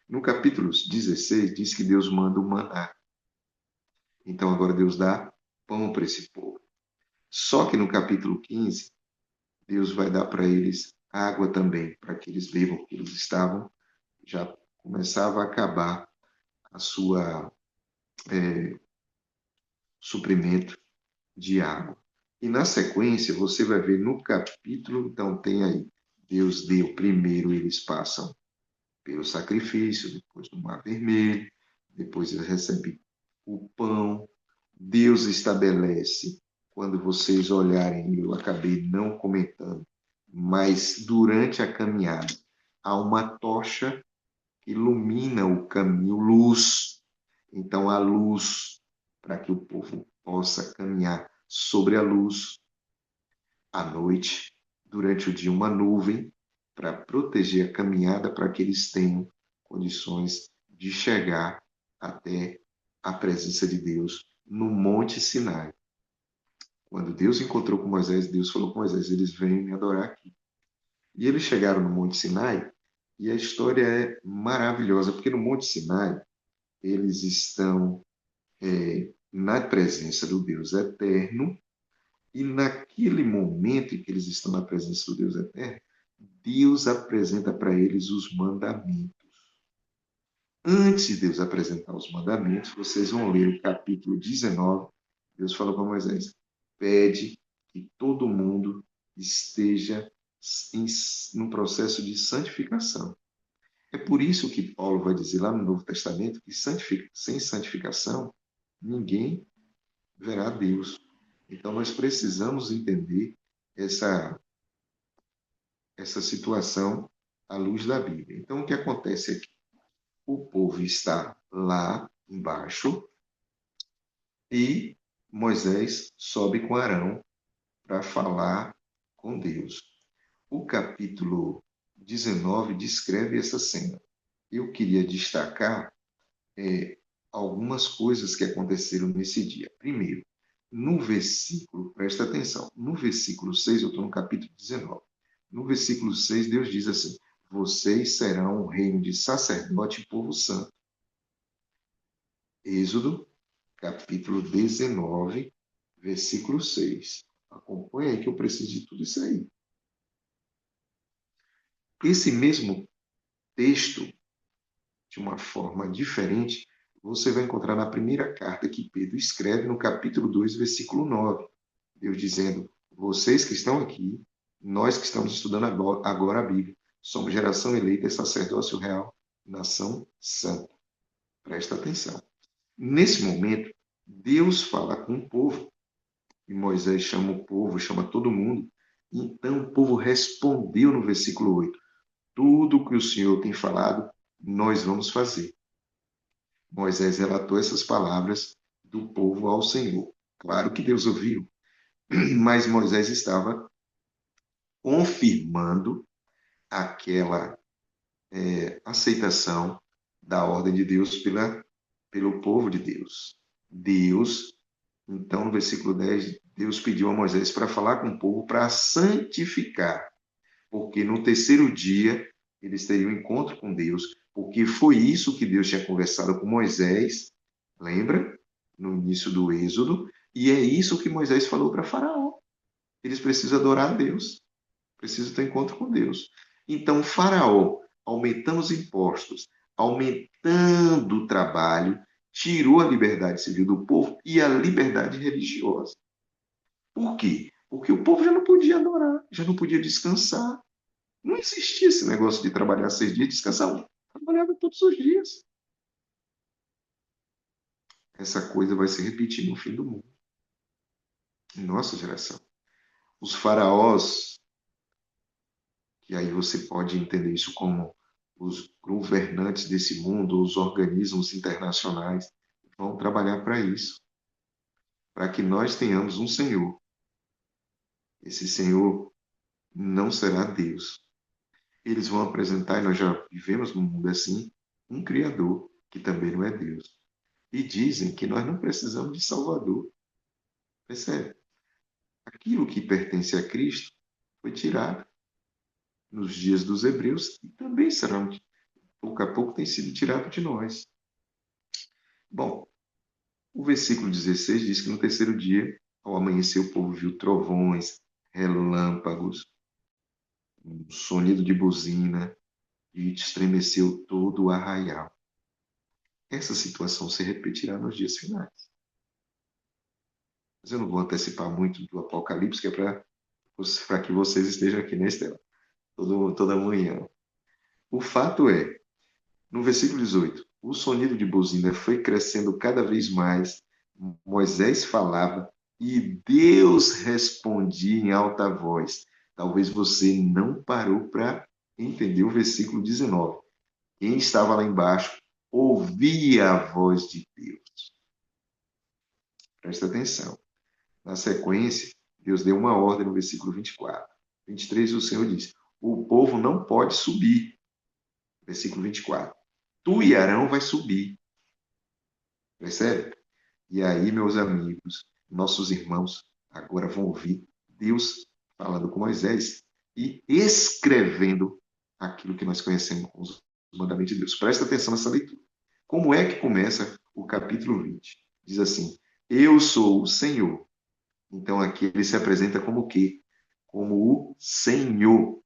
No capítulo 16, diz que Deus manda o maná. Então, agora Deus dá pão para esse povo. Só que no capítulo 15, Deus vai dar para eles água também, para que eles bebam, porque eles já começava a acabar a sua suprimento de água. E na sequência, você vai ver no capítulo, então tem aí, Deus deu, primeiro eles passam pelo sacrifício, depois do Mar Vermelho, depois eles recebem o pão. Deus estabelece, quando vocês olharem, eu acabei não comentando, mas durante a caminhada, há uma tocha que ilumina o caminho, luz. Então, a luz, para que o povo possa caminhar sobre a luz. À noite, durante o dia, uma nuvem para proteger a caminhada, para que eles tenham condições de chegar até a presença de Deus no Monte Sinai. Quando Deus encontrou com Moisés, Deus falou com Moisés, eles vêm me adorar aqui. E eles chegaram no Monte Sinai, e a história é maravilhosa, porque no Monte Sinai, eles estão na presença do Deus eterno, e naquele momento em que eles estão na presença do Deus eterno, Deus apresenta para eles os mandamentos. Antes de Deus apresentar os mandamentos, vocês vão ler o capítulo 19. Deus falou para Moisés, pede que todo mundo esteja no processo de santificação. É por isso que Paulo vai dizer lá no Novo Testamento que sem santificação ninguém verá Deus. Então nós precisamos entender essa situação à luz da Bíblia. Então o que acontece aqui? O povo está lá embaixo e Moisés sobe com Arão para falar com Deus. O capítulo 19 descreve essa cena. Eu queria destacar algumas coisas que aconteceram nesse dia. Primeiro, no versículo, presta atenção, no versículo 6, eu estou no capítulo 19. No versículo 6, Deus diz assim, vocês serão um reino de sacerdote e povo santo. Êxodo, capítulo 19, versículo 6. Acompanha aí que eu preciso de tudo isso aí. Esse mesmo texto, de uma forma diferente, você vai encontrar na primeira carta que Pedro escreve no capítulo 2, versículo 9. Deus dizendo, vocês que estão aqui, nós que estamos estudando agora a Bíblia, somos geração eleita, sacerdócio real, nação santa. Presta atenção. Nesse momento, Deus fala com o povo, e Moisés chama o povo, chama todo mundo. Então o povo respondeu no versículo 8, tudo o que o Senhor tem falado, nós vamos fazer. Moisés relatou essas palavras do povo ao Senhor. Claro que Deus ouviu, mas Moisés estava confirmando aquela aceitação da ordem de Deus pelo povo de Deus. Deus, então, no versículo 10, Deus pediu a Moisés para falar com o povo para santificar, porque no terceiro dia eles teriam encontro com Deus, porque foi isso que Deus tinha conversado com Moisés, lembra? No início do Êxodo, e é isso que Moisés falou para Faraó. Eles precisam adorar a Deus, precisam ter encontro com Deus. Então, Faraó, aumentando os impostos, aumentando o trabalho, tirou a liberdade civil do povo e a liberdade religiosa. Por quê? Porque o povo já não podia adorar, já não podia descansar. Não existia esse negócio de trabalhar 6 dias e descansar 1. trabalhava todos os dias. Essa coisa vai se repetir no fim do mundo, em nossa geração. Os faraós, que aí você pode entender isso como os governantes desse mundo, os organismos internacionais, vão trabalhar para isso, para que nós tenhamos um Senhor. Esse Senhor não será Deus. Eles vão apresentar, e nós já vivemos num mundo assim, um Criador, que também não é Deus. E dizem que nós não precisamos de Salvador. Percebe? Aquilo que pertence a Cristo foi tirado nos dias dos hebreus e também será, pouco a pouco, tem sido tirado de nós. Bom, o versículo 16 diz que no terceiro dia, ao amanhecer, o povo viu trovões, relâmpagos, um sonido de buzina, e estremeceu todo o arraial. Essa situação se repetirá nos dias finais. Mas eu não vou antecipar muito do Apocalipse, que é para que vocês estejam aqui na Estela, toda manhã. O fato é, no versículo 18, o sonido de buzina foi crescendo cada vez mais, Moisés falava e Deus respondia em alta voz. Talvez você não parou para entender o versículo 19. Quem estava lá embaixo ouvia a voz de Deus. Presta atenção. Na sequência, Deus deu uma ordem no versículo 24. 23, o Senhor diz, o povo não pode subir. Versículo 24. Tu e Arão vai subir. Percebe? E aí, meus amigos, nossos irmãos, agora vão ouvir Deus falando com Moisés e escrevendo aquilo que nós conhecemos como os mandamentos de Deus. Presta atenção nessa leitura. Como é que começa o capítulo 20? Diz assim, eu sou o Senhor. Então aqui ele se apresenta como o quê? Como o Senhor,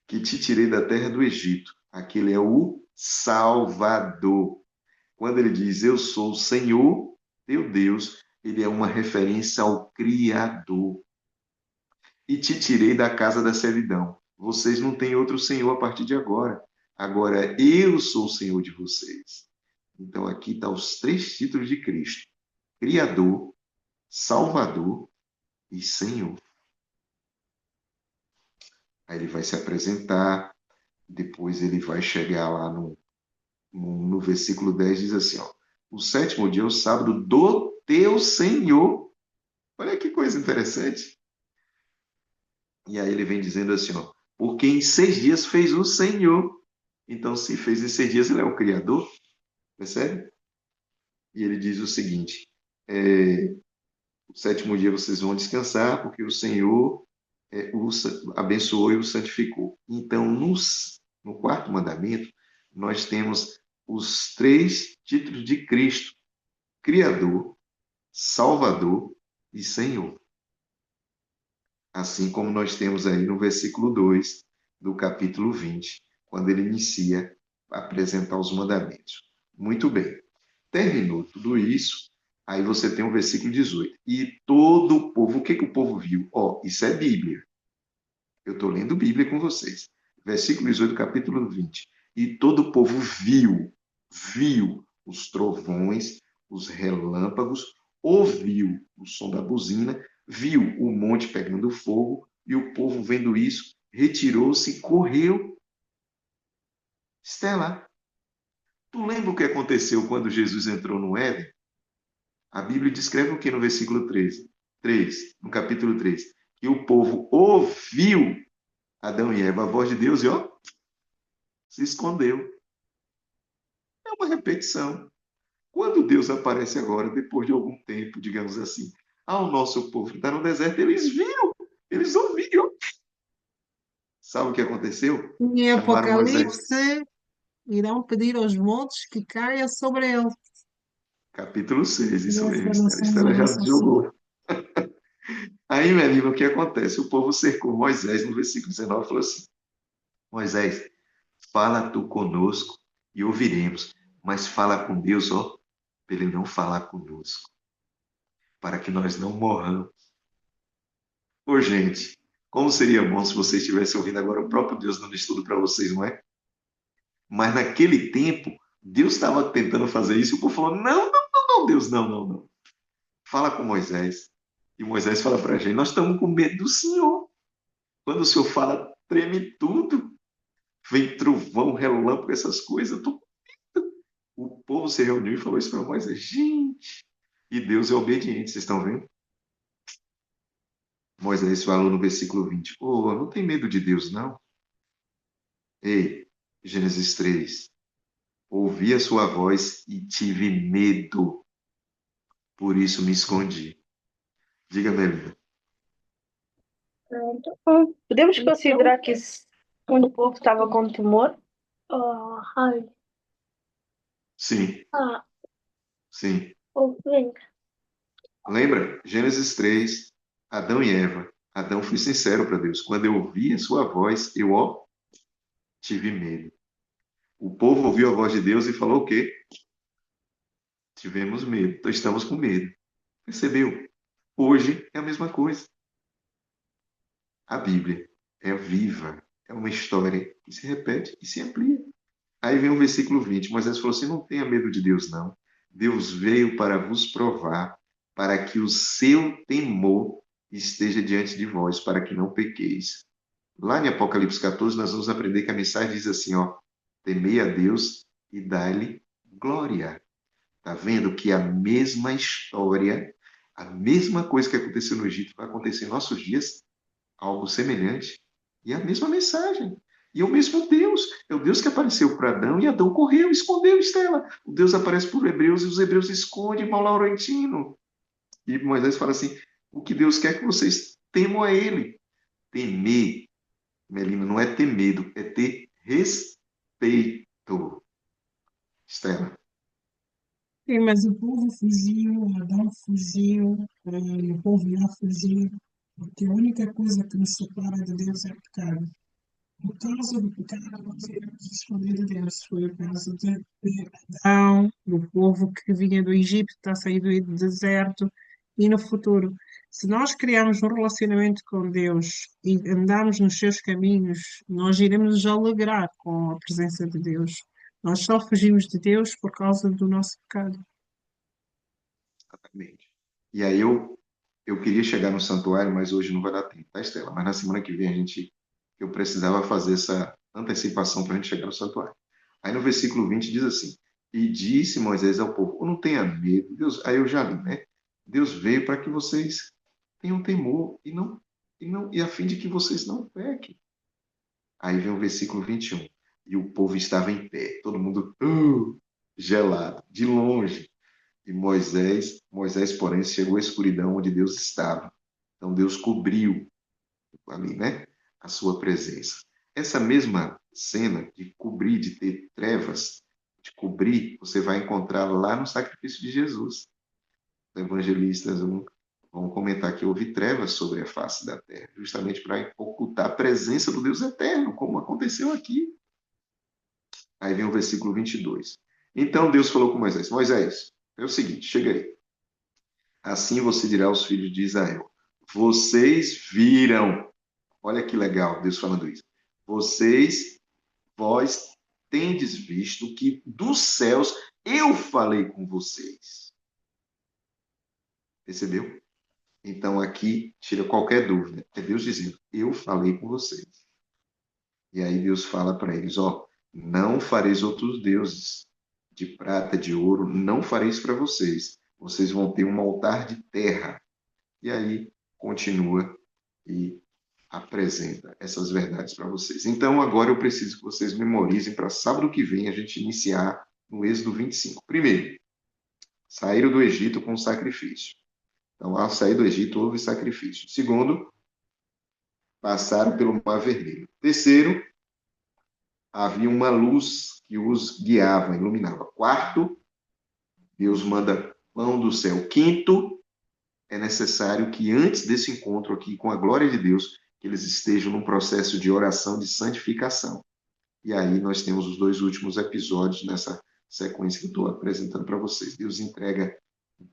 que te tirei da terra do Egito. Aquele é o Salvador. Quando ele diz, eu sou o Senhor, teu Deus, ele é uma referência ao Criador. E te tirei da casa da servidão. Vocês não têm outro Senhor a partir de agora. Agora eu sou o Senhor de vocês. Então aqui estão os três títulos de Cristo. Criador, Salvador e Senhor. Aí ele vai se apresentar, depois ele vai chegar lá no versículo 10, diz assim, ó, o sétimo dia é o sábado do teu Senhor. Olha que coisa interessante. E aí ele vem dizendo assim, ó, porque em 6 dias fez o Senhor. Então, se fez em 6 dias, ele é o Criador. Percebe? E ele diz o seguinte, o sétimo dia vocês vão descansar, porque o Senhor o abençoou e o santificou. Então, no quarto mandamento, nós temos os três títulos de Cristo, Criador, Salvador e Senhor. Assim como nós temos aí no versículo 2 do capítulo 20, quando ele inicia a apresentar os mandamentos. Muito bem. Terminou tudo isso, aí você tem o versículo 18. E todo o povo, o que o povo viu? Isso é Bíblia. Eu estou lendo Bíblia com vocês. Versículo 18 do capítulo 20. E todo o povo viu os trovões, os relâmpagos, ouviu o som da buzina, viu o monte pegando fogo, e o povo, vendo isso, retirou-se e correu. Estela, tu lembra o que aconteceu quando Jesus entrou no Éden? A Bíblia descreve o que no versículo 3, no capítulo 3? Que o povo ouviu Adão e Eva, a voz de Deus, e se escondeu. É uma repetição. Quando Deus aparece agora, depois de algum tempo, digamos assim, ao nosso povo que está no deserto, eles viram, eles ouviram. Sabe o que aconteceu? Em Chamaram Moisés. Apocalipse, irão pedir aos montes que caia sobre eles. Capítulo 6, isso mesmo. Essa A Estela já nossa jogou. Aí, menino, o que acontece? O povo cercou Moisés no versículo 19 e falou assim, Moisés, fala tu conosco e ouviremos, mas fala com Deus, para ele não falar conosco, para que nós não morramos. Gente, como seria bom se vocês estivessem ouvindo agora o próprio Deus dando estudo para vocês, não é? Mas naquele tempo, Deus estava tentando fazer isso e o povo falou: não, não, não, não, Deus, não, não, não. Fala com Moisés. E Moisés fala para a gente: nós estamos com medo do Senhor. Quando o Senhor fala, treme tudo. Vem trovão, relâmpago, essas coisas. O povo se reuniu e falou isso para Moisés. Gente, e Deus é obediente, vocês estão vendo? Moisés falou no versículo 20: oh, não tem medo de Deus, não. Ei, Gênesis 3. Ouvi a sua voz e tive medo, por isso me escondi. Diga, Melina. Podemos considerar que o povo estava com temor? Sim, sim. Lembra? Gênesis 3, Adão e Eva. Adão foi sincero para Deus. Quando eu ouvi a sua voz, eu tive medo. O povo ouviu a voz de Deus e falou o quê? Tivemos medo. Então estamos com medo. Percebeu? Hoje é a mesma coisa. A Bíblia é viva. É uma história que se repete e se amplia. Aí vem o versículo 20. Moisés falou assim: não tenha medo de Deus, não. Deus veio para vos provar, para que o seu temor esteja diante de vós, para que não pequeis. Lá em Apocalipse 14, nós vamos aprender que a mensagem diz assim, temei a Deus e dai-lhe glória. Está vendo que a mesma história, a mesma coisa que aconteceu no Egito vai acontecer em nossos dias, algo semelhante, e a mesma mensagem. E é o mesmo Deus. É o Deus que apareceu para Adão e Adão correu, escondeu Estela. O Deus aparece para os hebreus e os hebreus escondem Paulo Laurentino. E Moisés fala assim, o que Deus quer que vocês temam a ele. Temer, Melina, não é ter medo, é ter respeito. Estela. Sim, mas o povo fugiu, Adão fugiu, o povo já fugiu, porque a única coisa que nos separa de Deus é o pecado. Por causa do pecado, nós iremos esconder de Deus. Foi o caso de Adão, do povo que vinha do Egito, está a sair do deserto, e no futuro. Se nós criarmos um relacionamento com Deus e andarmos nos seus caminhos, nós iremos nos alegrar com a presença de Deus. Nós só fugimos de Deus por causa do nosso pecado. Exatamente. E aí eu queria chegar no santuário, mas hoje não vai dar tempo, tá, Estela? Mas na semana que vem eu precisava fazer essa antecipação para a gente chegar no santuário. Aí no versículo 20 diz assim, e disse Moisés ao povo, não tenha medo, Deus, aí eu já li, né? Deus veio para que vocês tenham temor e a fim de que vocês não pequem. Aí vem o versículo 21, e o povo estava em pé, todo mundo gelado, de longe. E Moisés, porém, chegou à escuridão onde Deus estava. Então Deus cobriu ali, né, a sua presença. Essa mesma cena de cobrir, de ter trevas, de cobrir, você vai encontrar lá no sacrifício de Jesus. Os evangelistas vão comentar que houve trevas sobre a face da terra, justamente para ocultar a presença do Deus eterno, como aconteceu aqui. Aí vem o versículo 22. Então Deus falou com Moisés, Moisés, é o seguinte, chega aí. Assim você dirá aos filhos de Israel, vocês viram, olha que legal Deus falando isso, vós tendes visto que dos céus eu falei com vocês. Percebeu? Então aqui tira qualquer dúvida. É Deus dizendo, eu falei com vocês. E aí Deus fala para eles, não fareis outros deuses de prata, de ouro, não farei isso para vocês. Vocês vão ter um altar de terra. E aí continua e apresenta essas verdades para vocês. Então agora eu preciso que vocês memorizem para sábado que vem a gente iniciar no Êxodo 25. Primeiro, saíram do Egito com sacrifício. Então, ao sair do Egito, houve sacrifício. Segundo, passaram pelo Mar Vermelho. Terceiro, havia uma luz que os guiava, iluminava. Quarto, Deus manda pão do céu. Quinto, é necessário que antes desse encontro aqui com a glória de Deus, que eles estejam num processo de oração de santificação. E aí nós temos os 2 últimos episódios nessa sequência que eu estou apresentando para vocês. Deus entrega,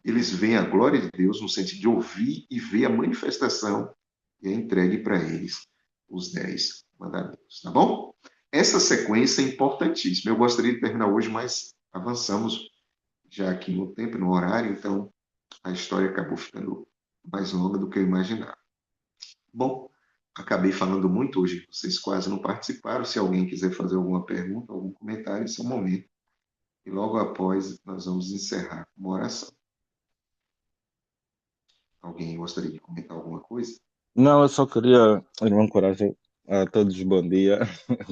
eles veem a glória de Deus no sentido de ouvir e ver a manifestação e é entregue para eles os 10 mandamentos, tá bom? essa sequência é importantíssima. Eu gostaria de terminar hoje, mas avançamos já aqui no tempo, no horário, então a história acabou ficando mais longa do que eu imaginava. Bom, acabei falando muito hoje, vocês quase não participaram. Se alguém quiser fazer alguma pergunta, algum comentário, esse é o momento. E logo após, nós vamos encerrar com uma oração. Alguém gostaria de comentar alguma coisa? Não, eu só queria, irmão Coragem, a todos bom dia,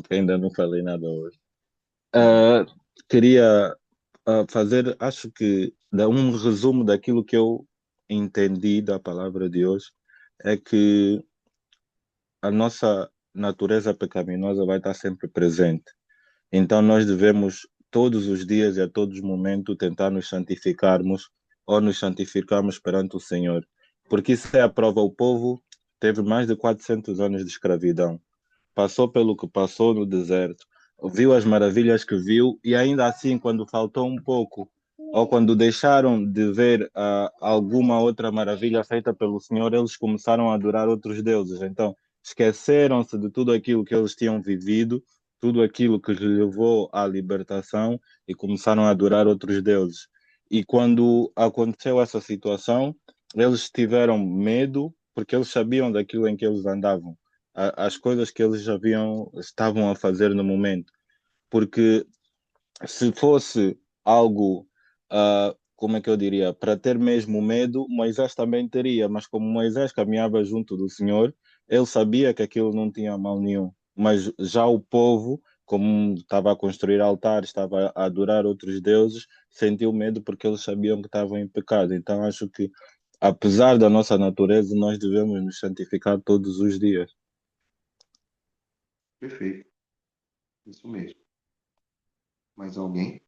que ainda não falei nada hoje. Ah, queria fazer, acho que, dar um resumo daquilo que eu entendi da palavra de hoje, é que a nossa natureza pecaminosa vai estar sempre presente. Então nós devemos todos os dias e a todos os momentos tentar nos santificarmos ou nos santificarmos perante o Senhor. Porque isso é a prova. O povo teve mais de 400 anos de escravidão. Passou pelo que passou no deserto. Viu as maravilhas que viu e ainda assim, quando faltou um pouco ou quando deixaram de ver alguma outra maravilha feita pelo Senhor, eles começaram a adorar outros deuses. Então, esqueceram-se de tudo aquilo que eles tinham vivido, tudo aquilo que lhes levou à libertação e começaram a adorar outros deuses. E quando aconteceu essa situação, eles tiveram medo porque eles sabiam daquilo em que eles andavam, as coisas que eles estavam a fazer no momento. Porque se fosse algo, como é que eu diria, para ter mesmo medo, Moisés também teria, mas como Moisés caminhava junto do Senhor, ele sabia que aquilo não tinha mal nenhum. Mas já o povo, como estava a construir altares, estava a adorar outros deuses, sentiu medo porque eles sabiam que estavam em pecado. Então acho que, apesar da nossa natureza, nós devemos nos santificar todos os dias. Perfeito. Isso mesmo. Mais alguém?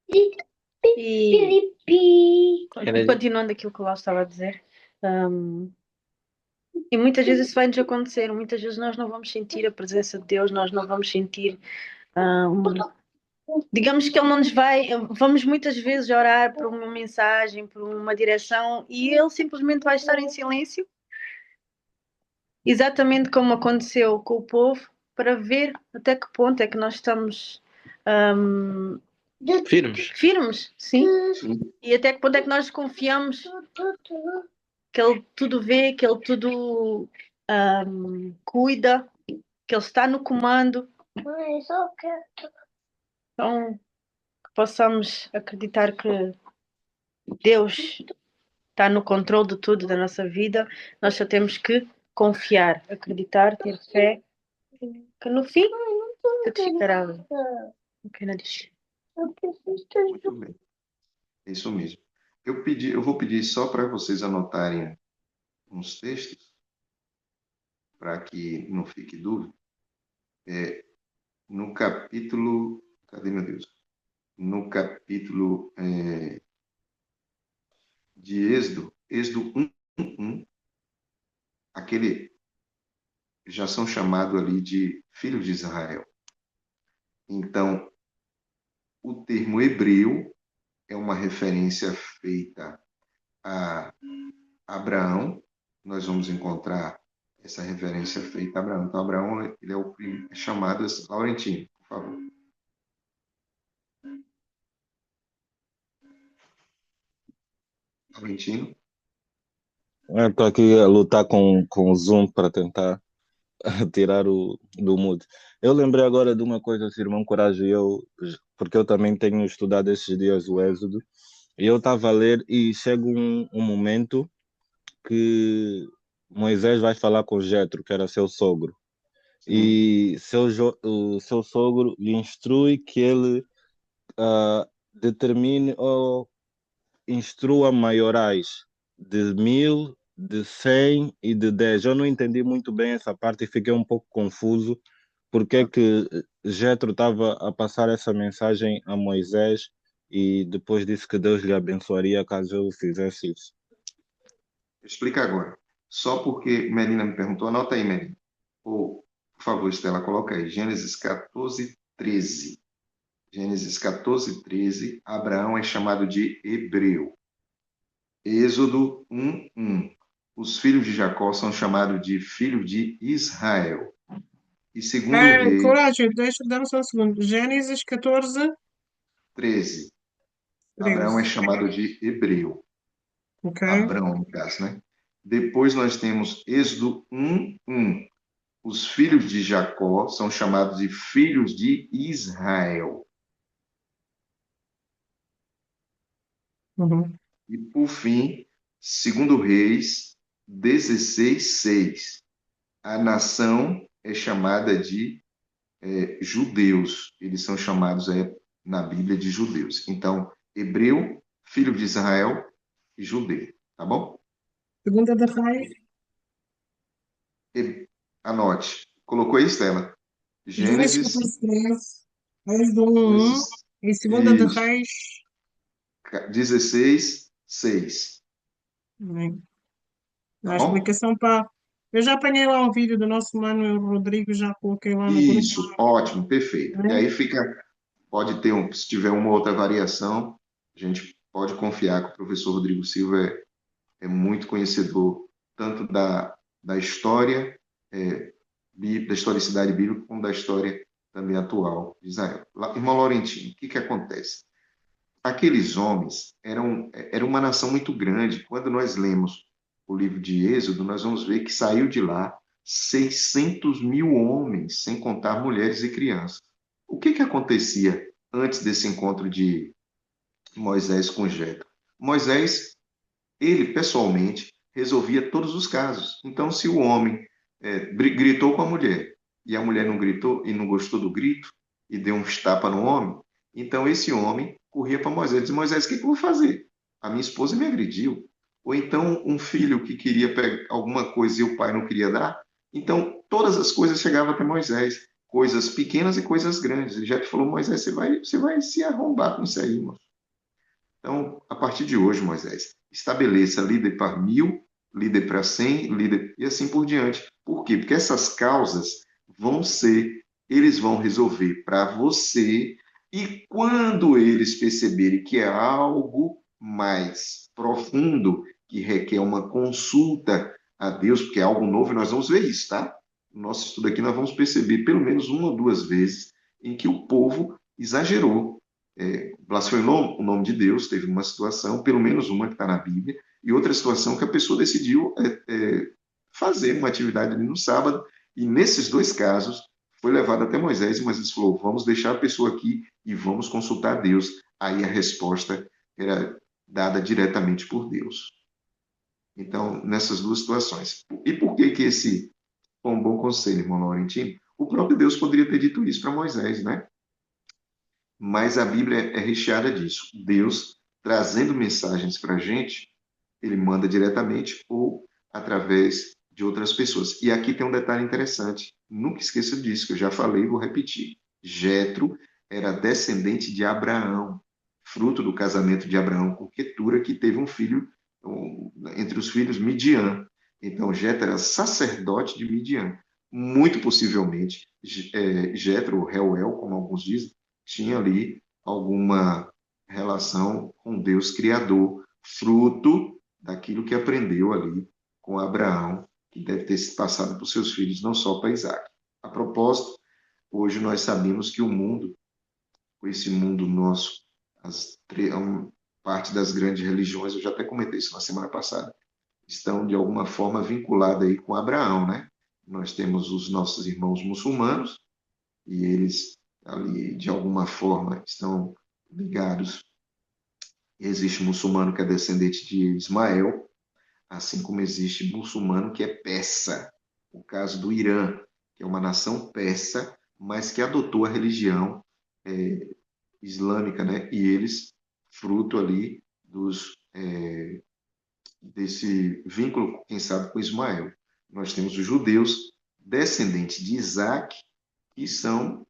E continuando aquilo que o Lau estava a dizer, e muitas vezes isso vai nos acontecer, muitas vezes nós não vamos sentir a presença de Deus, nós não vamos sentir, digamos que Ele não nos vai, vamos muitas vezes orar por uma mensagem, por uma direção, e Ele simplesmente vai estar em silêncio, exatamente como aconteceu com o povo, para ver até que ponto é que nós estamos firmes, sim, e até que ponto é que nós confiamos que Ele tudo vê, que Ele tudo cuida, que Ele está no comando. Então, que possamos acreditar que Deus está no controle de tudo da nossa vida. Nós só temos que confiar, acreditar, ter fé, que no fim tudo ficará bem. Muito bem. Isso mesmo. Eu vou pedir só para vocês anotarem uns textos, para que não fique dúvida. No capítulo. Cadê, meu Deus? No capítulo de Êxodo 1:1, aquele já são chamados ali de filhos de Israel. Então, o termo hebreu é uma referência feita a Abraão. Nós vamos encontrar essa referência feita a Abraão. Então, Abraão ele é chamado Laurentino, por favor. Laurentino. Eu estou aqui a lutar com o Zoom para tentar tirar do mudo. Eu lembrei agora de uma coisa, assim, irmão Coragem, porque eu também tenho estudado esses dias o Êxodo, e eu estava a ler e chega um momento que Moisés vai falar com Jetro, que era seu sogro, e o seu sogro lhe instrui que ele determine ou instrua maiorais de 1000, de 100 e de 10. Eu não entendi muito bem essa parte e fiquei um pouco confuso porque é que Jetro estava a passar essa mensagem a Moisés e depois disse que Deus lhe abençoaria caso ele fizesse isso. Explica agora. Só porque Melina me perguntou, anota aí, Melina. Ou, por favor, Estela, coloca aí. Gênesis 14:13. Gênesis 14:13. Abraão é chamado de hebreu. Êxodo 1:1. Os filhos de Jacó são chamados de filhos de Israel. E segundo Reis Coragem, dá-me só um segundo. Gênesis 14, 13, Abraão é 13. chamado de hebreu. Ok? Abrão, no caso, né? Depois nós temos Êxodo 1:1. Os filhos de Jacó são chamados de filhos de Israel. Uhum. E, por fim, segundo Reis 16:6. A nação é chamada de judeus. Eles são chamados na Bíblia de judeus. Então, hebreu, filho de Israel e judeu. Tá bom? Segunda de Reis, Anote. Colocou aí, Estela? Gênesis Gênesis 14, 13. Êxodo 1, 1. E segunda de isso, Reis. 16:6. Bem, Tá a bom? explicação para. Eu já apanhei lá um vídeo do nosso mano Rodrigo, já coloquei lá no grupo. Isso, ótimo, perfeito. E Né? aí pode ter se tiver uma outra variação, a gente pode confiar que o professor Rodrigo Silva é muito conhecedor tanto da história, da historicidade bíblica, como da história também atual de Israel. Irmão Laurentino, o que que acontece? Aqueles homens era uma nação muito grande. Quando nós lemos o livro de Êxodo, nós vamos ver que saiu de lá 600 mil homens, sem contar mulheres e crianças. O que que acontecia antes desse encontro de Moisés com Jetro? Moisés, ele pessoalmente resolvia todos os casos. Então, se o homem gritou com a mulher e a mulher não gritou e não gostou do grito e deu um tapa no homem, então esse homem corria para Moisés e disse: Moisés, o que que eu vou fazer? A minha esposa me agrediu. Ou então um filho que queria pegar alguma coisa e o pai não queria dar. Então todas as coisas chegavam até Moisés, coisas pequenas e coisas grandes. Ele já te falou: Moisés, você vai se arrombar com isso aí, irmão. Então, a partir de hoje, Moisés, estabeleça líder para 1.000, líder para 100, líder e assim por diante. Por quê? Porque essas causas eles vão resolver para você, e quando eles perceberem que é algo mais profundo, que requer uma consulta a Deus, porque é algo novo, e nós vamos ver isso, tá? No nosso estudo aqui, nós vamos perceber pelo menos uma ou duas vezes em que o povo exagerou, blasfemou o nome de Deus. Teve uma situação, pelo menos uma que está na Bíblia, e outra situação que a pessoa decidiu fazer uma atividade ali no sábado, e nesses dois casos foi levado até Moisés, e Moisés falou: vamos deixar a pessoa aqui e vamos consultar Deus. Aí a resposta era dada diretamente por Deus. Então, nessas duas situações. E por que que esse foi um bom conselho, irmão Laurentino? O próprio Deus poderia ter dito isso para Moisés, né? Mas a Bíblia é recheada disso. Deus, trazendo mensagens para a gente, ele manda diretamente ou através de outras pessoas. E aqui tem um detalhe interessante. Nunca esqueça disso, que eu já falei e vou repetir. Jetro era descendente de Abraão, fruto do casamento de Abraão com Quetura, que teve um filho, entre os filhos, Midian. Então, Jetro era sacerdote de Midian. Muito possivelmente, Jetro, ou Reuel, como alguns dizem, tinha ali alguma relação com Deus Criador, fruto daquilo que aprendeu ali com Abraão, que deve ter se passado para os seus filhos, não só para Isaac. A propósito, hoje nós sabemos que o mundo, esse mundo nosso, parte das grandes religiões, eu já até comentei isso na semana passada, estão de alguma forma vinculadas aí com Abraão, né? Nós temos os nossos irmãos muçulmanos, e eles ali de alguma forma estão ligados. Existe muçulmano que é descendente de Ismael, assim como existe muçulmano que é persa. O caso do Irã, que é uma nação persa, mas que adotou a religião islâmica, né? E eles, fruto ali desse vínculo, quem sabe, com Ismael. Nós temos os judeus, descendentes de Isaac, que são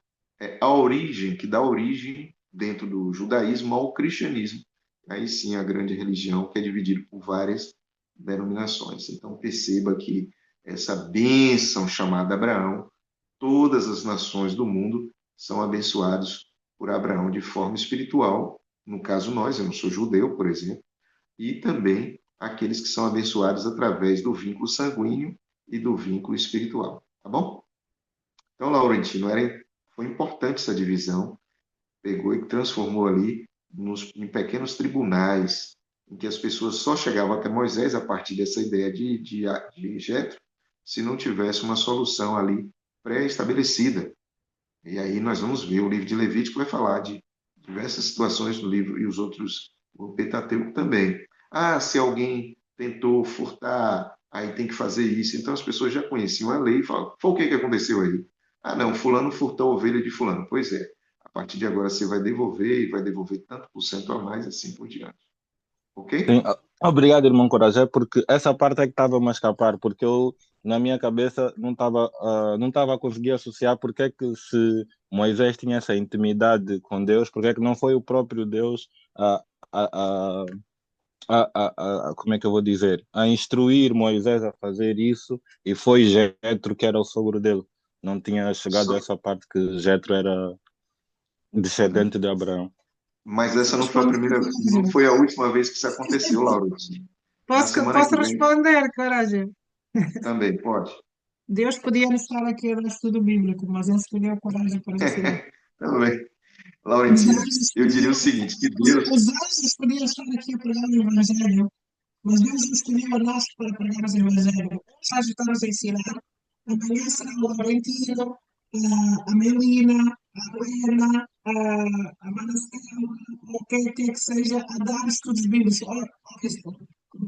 a origem, que dá origem dentro do judaísmo ao cristianismo. Aí sim a grande religião, que é dividida por várias denominações. Então perceba que essa bênção chamada Abraão, todas as nações do mundo são abençoadas por Abraão de forma espiritual. No caso nós, eu não sou judeu, por exemplo, e também aqueles que são abençoados através do vínculo sanguíneo e do vínculo espiritual. Tá bom? Então, Laurentino, foi importante essa divisão, pegou e transformou ali em pequenos tribunais, em que as pessoas só chegavam até Moisés a partir dessa ideia de Jetro, se não tivesse uma solução ali pré-estabelecida. E aí nós vamos ver, o livro de Levítico vai falar de diversas situações no livro, e os outros, o Pentateuco também. Ah, se alguém tentou furtar, aí tem que fazer isso. Então as pessoas já conheciam a lei e falavam, foi o que aconteceu aí? Ah, não, fulano furtou a ovelha de fulano. Pois é, a partir de agora você vai devolver, e vai devolver tanto por cento a mais, assim por diante. Sim, Ok? obrigado, irmão Coragé, porque essa parte é que estava-me a escapar, porque eu, na minha cabeça, não estava a conseguir associar porque é que se Moisés tinha essa intimidade com Deus, porque é que não foi o próprio Deus a, a, a, como é que eu vou dizer, a instruir Moisés a fazer isso, e foi Jetro que era o sogro dele. Não tinha chegado a Só- essa parte que Jetro era Uhum. descendente de Abraão. Mas essa não foi a Responde, primeira, não coragem. foi a última vez que isso aconteceu, Lauro. Na semana Posso que vem responder, coragem? também pode. Deus podia estar aqui a dar estudo bíblico, mas ele escolheu coragem para ensinar. Também. Os Laurentino, anjos eu diria o podiam, seguinte, que Deus, os anjos podiam estar aqui a pregar o Evangelho, mas Deus escolheu a nós para pregarmos o Evangelho. Hoje nós estamos a ensinar, amanhã será o Laurentino, a Melina, a Helena, a Marcela, ou quem quer que seja, a dar estudos bíblicos. Olha,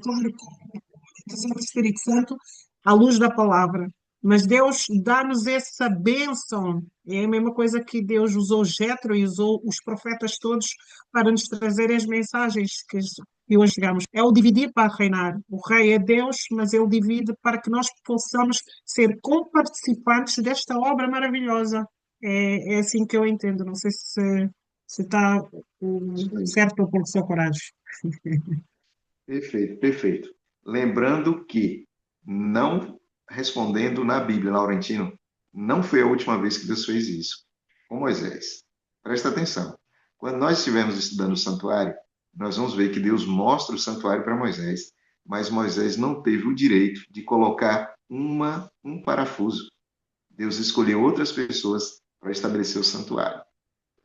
claro, com o Espírito Santo, à luz da palavra. Mas Deus dá-nos essa bênção. É a mesma coisa que Deus usou Jetro e usou os profetas todos para nos trazer as mensagens que hoje chegamos. É o dividir para reinar. O rei é Deus, mas ele divide para que nós possamos ser comparticipantes desta obra maravilhosa. É assim que eu entendo. Não sei se está isso aí. certo ou por seu coragem. Perfeito, perfeito. Lembrando que, não respondendo na Bíblia, Laurentino, não foi a última vez que Deus fez isso com Moisés. Presta atenção. Quando nós estivermos estudando o santuário, nós vamos ver que Deus mostra o santuário para Moisés, mas Moisés não teve o direito de colocar um parafuso. Deus escolheu outras pessoas para estabelecer o santuário.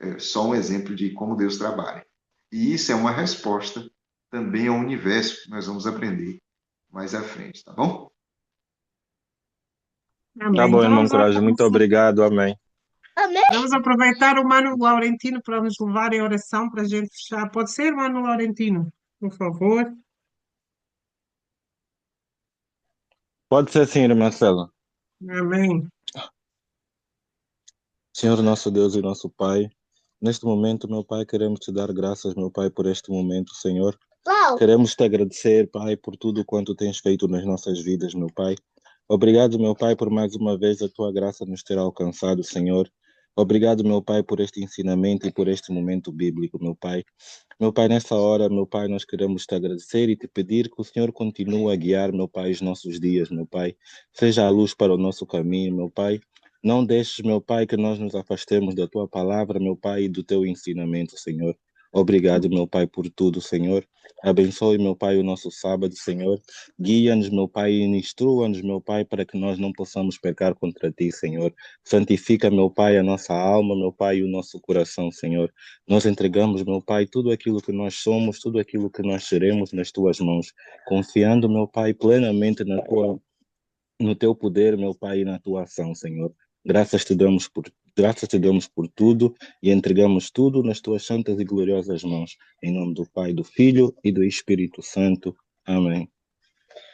É só um exemplo de como Deus trabalha. E isso é uma resposta também ao universo que nós vamos aprender mais à frente, tá bom? Tá Amém. bom, Então irmão Coragem, muito obrigado, amém. vamos aproveitar o Mano Laurentino para nos levar em oração para a gente fechar. Pode ser, Mano Laurentino, por favor? Pode ser sim, irmã Marcela. Amém. Senhor nosso Deus e nosso Pai, neste momento, meu Pai, queremos te dar graças, meu Pai, por este momento, Senhor. Queremos te agradecer, Pai, por tudo quanto tens feito nas nossas vidas, meu Pai. Obrigado, meu Pai, por mais uma vez a tua graça nos ter alcançado, Senhor. Obrigado, meu Pai, por este ensinamento e por este momento bíblico, meu Pai. Meu Pai, nessa hora, meu Pai, nós queremos te agradecer e te pedir que o Senhor continue a guiar, meu Pai, os nossos dias, meu Pai. Seja a luz para o nosso caminho, meu Pai. Não deixes, meu Pai, que nós nos afastemos da tua palavra, meu Pai, e do teu ensinamento, Senhor. Obrigado, meu Pai, por tudo, Senhor. Abençoe, meu Pai, o nosso sábado, Senhor. Guia-nos, meu Pai, e instrua-nos, meu Pai, para que nós não possamos pecar contra ti, Senhor. Santifica, meu Pai, a nossa alma, meu Pai, e o nosso coração, Senhor. Nós entregamos, meu Pai, tudo aquilo que nós somos, tudo aquilo que nós seremos nas tuas mãos, confiando, meu Pai, plenamente no teu poder, meu Pai, e na tua ação, Senhor. Graças te damos por tudo e entregamos tudo nas tuas santas e gloriosas mãos. Em nome do Pai, do Filho e do Espírito Santo. Amém.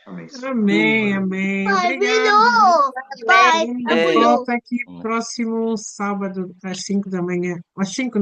Amém. Amém, amém. Obrigada. Amém. Volta aqui próximo sábado às 5 da manhã. Às 5